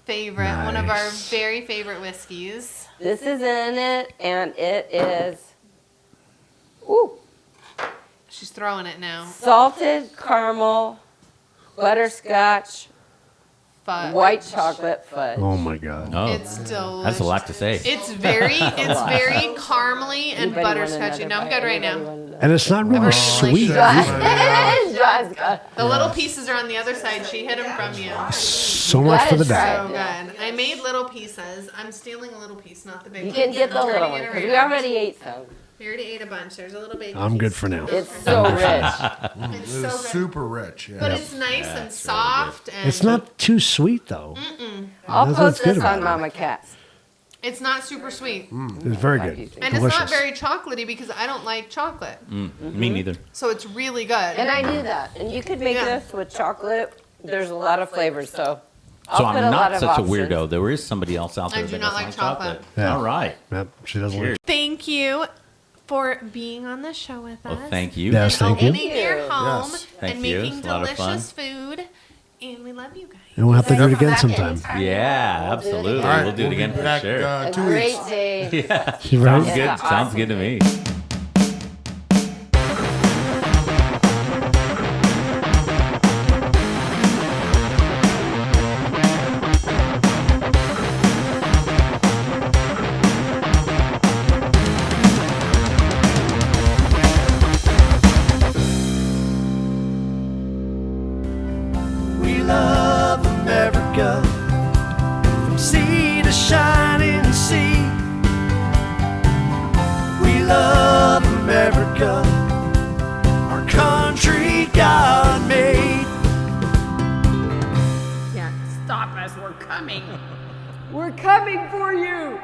Favorite, one of our Nice. very favorite whiskeys. This is in it, and it is ooh, She's throwing it now. salted caramel butterscotch, Fudge. white chocolate fudge. Oh my god. Oh, It's delicious. that's a lot to say. It's very caramely and Anybody want butterscotchy. another No, I'm bite? good right Anybody now. want another? And it's not really really sweet. like John's got The little pieces are on the other side. She hid them from you. So much for the Gotta try day. So good. I made little pieces. I'm stealing a little piece, not the big You one. can get the I'm little turning one it because we around. already ate some. We already ate a bunch. There's a little baby. I'm good piece. for now. It's so rich. It's It so is good. super rich. Yeah. But it's nice and it's soft, and It's not too sweet though. I'll That's post what's good this about on it. Mama Cats. it's not super sweet, It's very What do you good. think? and Delicious. it's not very chocolatey because I don't like chocolate. Me neither. So it's really good. And I knew that. And you could make Yeah. this with chocolate. There's a lot of flavors, so I'll So put I'm a lot not of such options. a weirdo. There is somebody else out I there do that not doesn't like chocolate. Yeah. All right. Yep, she doesn't Cheers. like. Thank you for being on the show with us. Well, thank you. Yes, thank you. Opening your home Yes. Thank and you. making It's a lot of fun. delicious food. And we love you guys. And we'll have to do it again Back sometime. anytime. Yeah, We'll do it absolutely. again. All right, We'll do it be again for back, sure. A 2 great weeks. day. Yeah. Right? Sounds Yeah, good. Sounds awesome. good to me. We love America from sea to shining sea. We love America, our country God made. Can't stop us. We're coming. We're coming for you.